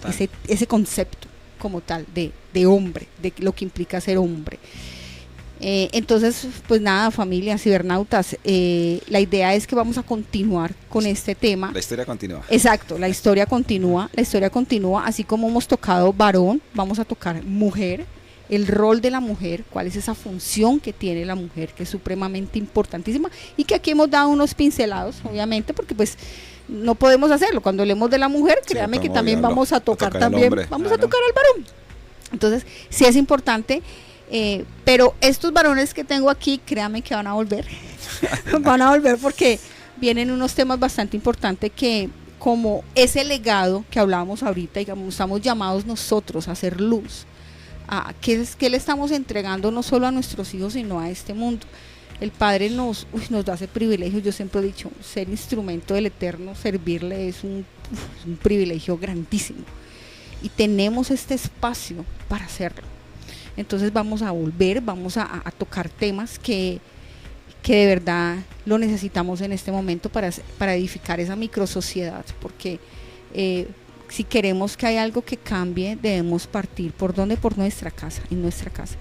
ese concepto como tal de hombre, de lo que implica ser hombre. Entonces, pues nada, familia, cibernautas, la idea es que vamos a continuar con este tema. La historia continúa. Exacto, la historia continúa, así como hemos tocado varón, vamos a tocar mujer, el rol de la mujer, cuál es esa función que tiene la mujer, que es supremamente importantísima, y que aquí hemos dado unos pincelados, obviamente, porque pues no podemos hacerlo. Cuando hablemos de la mujer, créanme que también vamos a tocar también, vamos a tocar al varón. Entonces, sí es importante. Pero estos varones que tengo aquí, créanme que van a volver van a volver porque vienen unos temas bastante importantes, que como ese legado que hablábamos ahorita, digamos, estamos llamados nosotros a hacer luz, a qué le estamos entregando no solo a nuestros hijos sino a este mundo. El Padre nos da ese privilegio. Yo siempre he dicho, ser instrumento del Eterno, servirle es un privilegio grandísimo, y tenemos este espacio para hacerlo. Entonces vamos a volver, vamos a tocar temas que de verdad lo necesitamos en este momento para edificar esa microsociedad, porque si queremos que haya algo que cambie, debemos partir ¿por dónde? Por nuestra casa, en nuestra casa.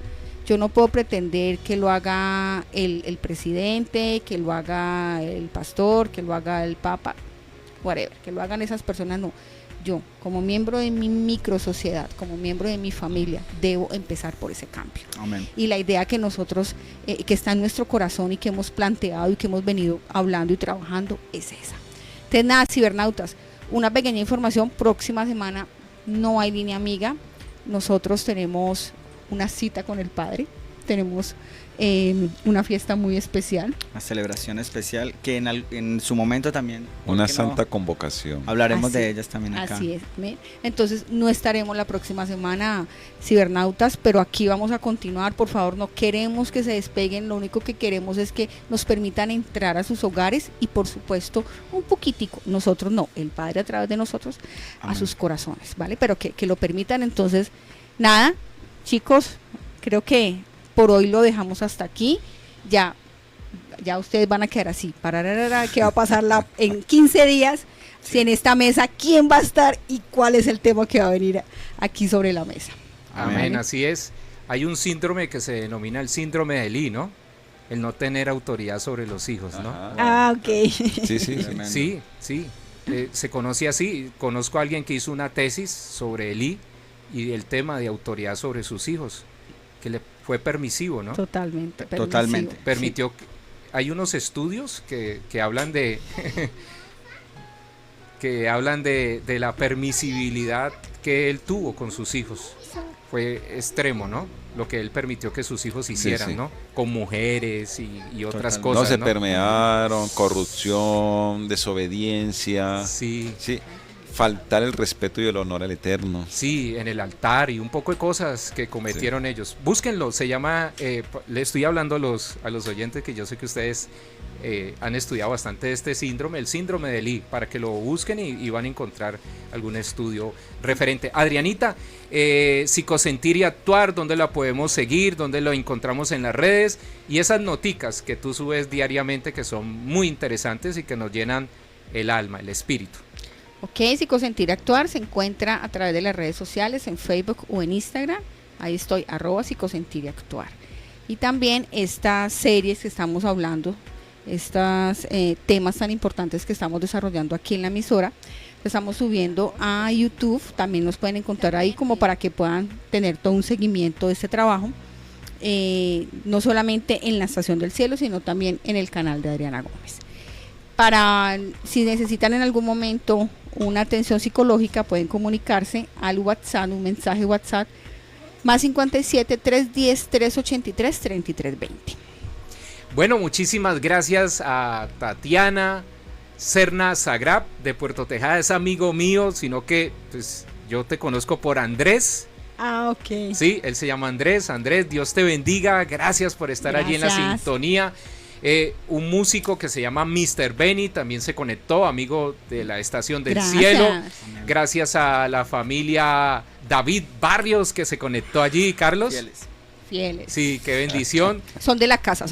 Yo no puedo pretender que lo haga el presidente, que lo haga el pastor, que lo haga el papa, whatever, que lo hagan esas personas, no. Yo, como miembro de mi microsociedad, como miembro de mi familia, debo empezar por ese cambio. Amén. Y la idea que nosotros, que está en nuestro corazón y que hemos planteado y que hemos venido hablando y trabajando, es esa. Entonces nada, cibernautas, una pequeña información: próxima semana no hay línea amiga, nosotros tenemos una cita con el Padre, tenemos una fiesta muy especial, una celebración especial que en su momento también una santa convocación, hablaremos de ellas también acá. Así es. Entonces no estaremos la próxima semana, cibernautas, pero aquí vamos a continuar. Por favor, no queremos que se despeguen, lo único que queremos es que nos permitan entrar a sus hogares y por supuesto un poquitico, nosotros no, el Padre a través de nosotros, a sus corazones, ¿vale? Pero que lo permitan. Entonces nada, chicos, creo que por hoy lo dejamos hasta aquí. Ya ustedes van a quedar así, ¿qué va a pasar en 15 días? Si en esta mesa, ¿quién va a estar y cuál es el tema que va a venir aquí sobre la mesa? Amén, ¿Vale? así es. Hay un síndrome que se denomina el síndrome de Elí, ¿no? El no tener autoridad sobre los hijos, ¿no? Ok. Sí. Se conoce así. Conozco a alguien que hizo una tesis sobre Elí y el tema de autoridad sobre sus hijos, que le fue permisivo, ¿no? Totalmente. Permitió. Hay unos estudios que hablan de de la permisibilidad que él tuvo con sus hijos. Fue extremo, ¿no? Lo que él permitió que sus hijos hicieran, ¿no? Con mujeres y otras cosas, no se permearon, corrupción, desobediencia. Sí. Faltar el respeto y el honor al Eterno. Sí, en el altar y un poco de cosas que cometieron ellos. Búsquenlo, se llama, le estoy hablando a los oyentes, que yo sé que ustedes han estudiado bastante este síndrome, el síndrome de Elí, para que lo busquen y van a encontrar algún estudio referente. Adrianita, Psicosentir y Actuar, ¿dónde la podemos seguir? ¿Dónde lo encontramos en las redes? Y esas noticas que tú subes diariamente, que son muy interesantes y que nos llenan el alma, el espíritu. Ok, Psicosentir Actuar se encuentra a través de las redes sociales, en Facebook o en Instagram. Ahí estoy, @Psicosentir y Actuar. Y también estas series que estamos hablando, estos temas tan importantes que estamos desarrollando aquí en la emisora, lo estamos subiendo a YouTube. También nos pueden encontrar ahí como para que puedan tener todo un seguimiento de este trabajo. No solamente en la Estación del Cielo, sino también en el canal de Adriana Gómez. Para si necesitan en algún momento una atención psicológica, pueden comunicarse al WhatsApp, un mensaje WhatsApp, +57 310 383 3320. Bueno, muchísimas gracias a Tatiana Serna Zagrab de Puerto Tejada, es amigo mío, sino que pues yo te conozco por Andrés. Ok. Sí, él se llama Andrés. Andrés, Dios te bendiga, gracias por estar allí en la sintonía. Un músico que se llama Mr. Benny también se conectó, amigo de la Estación del Cielo. Gracias a la familia David Barrios que se conectó allí, Carlos. Fieles. Sí, qué bendición. Son de la casa.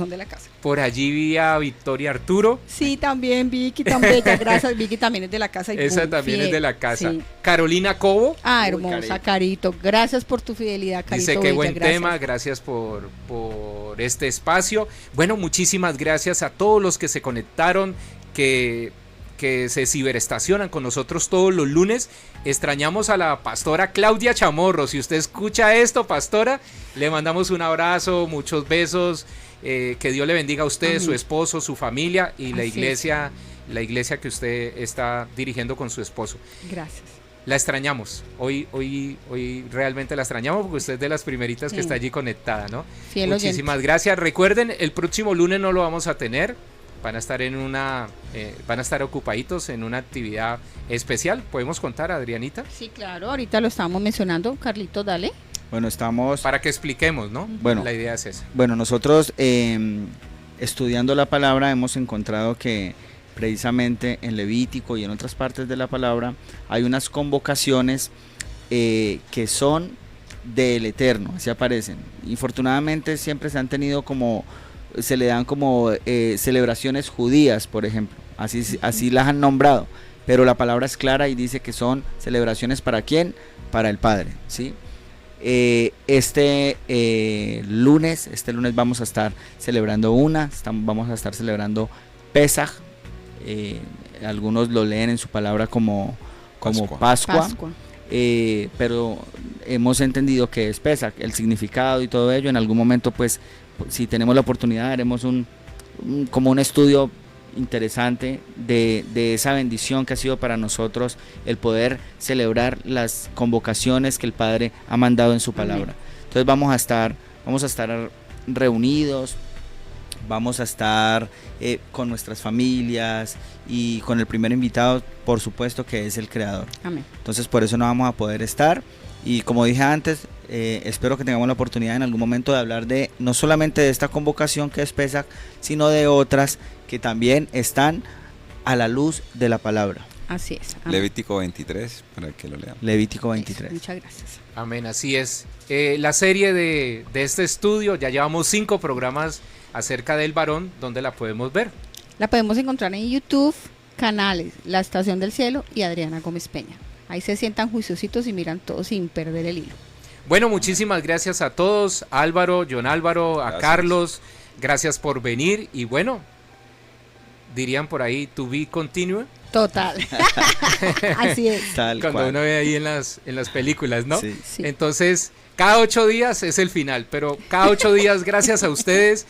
Por allí vi a Victoria Arturo. Sí, también Vicky, tan bella, gracias. Vicky también es de la casa. Esa también es de la casa. Sí. Carolina Cobo. Hermosa, Carito. Gracias por tu fidelidad, Carito. Dice que buen tema, gracias por este espacio. Bueno, muchísimas gracias a todos los que se conectaron, que se ciberestacionan con nosotros todos los lunes. Extrañamos a la pastora Claudia Chamorro. Si usted escucha esto, pastora, le mandamos un abrazo, muchos besos. Que Dios le bendiga a usted, amén, su esposo, su familia y la iglesia que usted está dirigiendo con su esposo. Gracias. La extrañamos. Hoy realmente la extrañamos porque usted es de las primeritas que está allí conectada, ¿no? Fiel Muchísimas oyente. Gracias. Recuerden, el próximo lunes no lo vamos a tener. Van a estar ocupaditos en una actividad especial. ¿Podemos contar, Adrianita? Sí, claro. Ahorita lo estábamos mencionando. Carlito, dale. Bueno, estamos... Para que expliquemos, ¿no? Bueno, la idea es esa. Bueno, nosotros estudiando la palabra hemos encontrado que precisamente en Levítico y en otras partes de la palabra hay unas convocaciones que son del Eterno, así aparecen. Infortunadamente siempre se han tenido se le dan como celebraciones judías, por ejemplo, así las han nombrado, pero la palabra es clara y dice que son celebraciones ¿para quién? Para el Padre, ¿sí? Este lunes vamos a estar celebrando vamos a estar celebrando Pesaj, algunos lo leen en su palabra como Pascua. Pero hemos entendido que es Pesaj, el significado y todo ello. En algún momento, pues, si tenemos la oportunidad, haremos un estudio interesante de esa bendición que ha sido para nosotros el poder celebrar las convocaciones que el Padre ha mandado en su palabra. Entonces vamos a estar reunidos, vamos a estar con nuestras familias y con el primer invitado, por supuesto, que es el Creador. Amén. Entonces por eso no vamos a poder estar, y como dije antes, espero que tengamos la oportunidad en algún momento de hablar no solamente de esta convocación que es Pesaj, sino de otras que también están a la luz de la palabra. Así es. Amén. Levítico 23, para que lo lean. Levítico 23. Eso, muchas gracias. Amén, así es. La serie de este estudio, ya llevamos 5 programas acerca del varón, ¿dónde la podemos ver? La podemos encontrar en YouTube, canales La Estación del Cielo y Adriana Gómez Peña. Ahí se sientan juiciositos y miran todo sin perder el hilo. Bueno, muchísimas gracias a todos, Álvaro, John Álvaro, a Gracias. Carlos, gracias por venir y bueno, dirían por ahí, to be continue, Total. Así es. Tal cuando cual. uno ve ahí en las películas, ¿no? Sí. Sí. Entonces, cada 8 días es el final, pero cada 8 días, gracias a ustedes,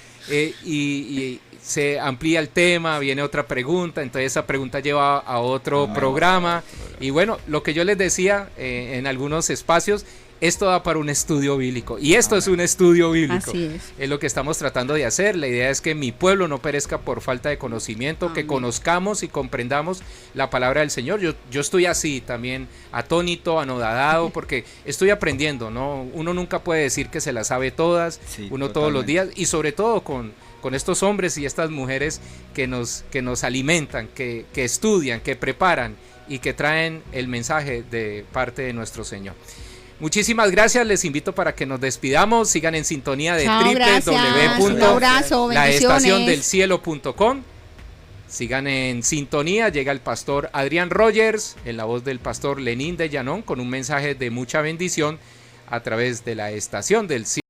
y se amplía el tema, viene otra pregunta, entonces esa pregunta lleva a otro programa. Y bueno, lo que yo les decía en algunos espacios, esto da para un estudio bíblico. Y esto es un estudio bíblico. Así es. Es lo que estamos tratando de hacer. La idea es que mi pueblo no perezca por falta de conocimiento, que Amén. conozcamos y comprendamos la palabra del Señor. Yo estoy así también, atónito, anodadado, porque estoy aprendiendo, ¿no? Uno nunca puede decir que se las sabe todas, Sí, uno todos los totalmente. días, y sobre todo con estos hombres y estas mujeres que nos alimentan, que estudian, que preparan y que traen el mensaje de parte de nuestro Señor. Muchísimas gracias, les invito para que nos despidamos, sigan en sintonía de Chao, gracias. Un abrazo, bendiciones. www.laestaciondelcielo.com. Sigan en sintonía, llega el pastor Adrián Rogers, en la voz del pastor Lenín de Llanón, con un mensaje de mucha bendición a través de la estación del cielo.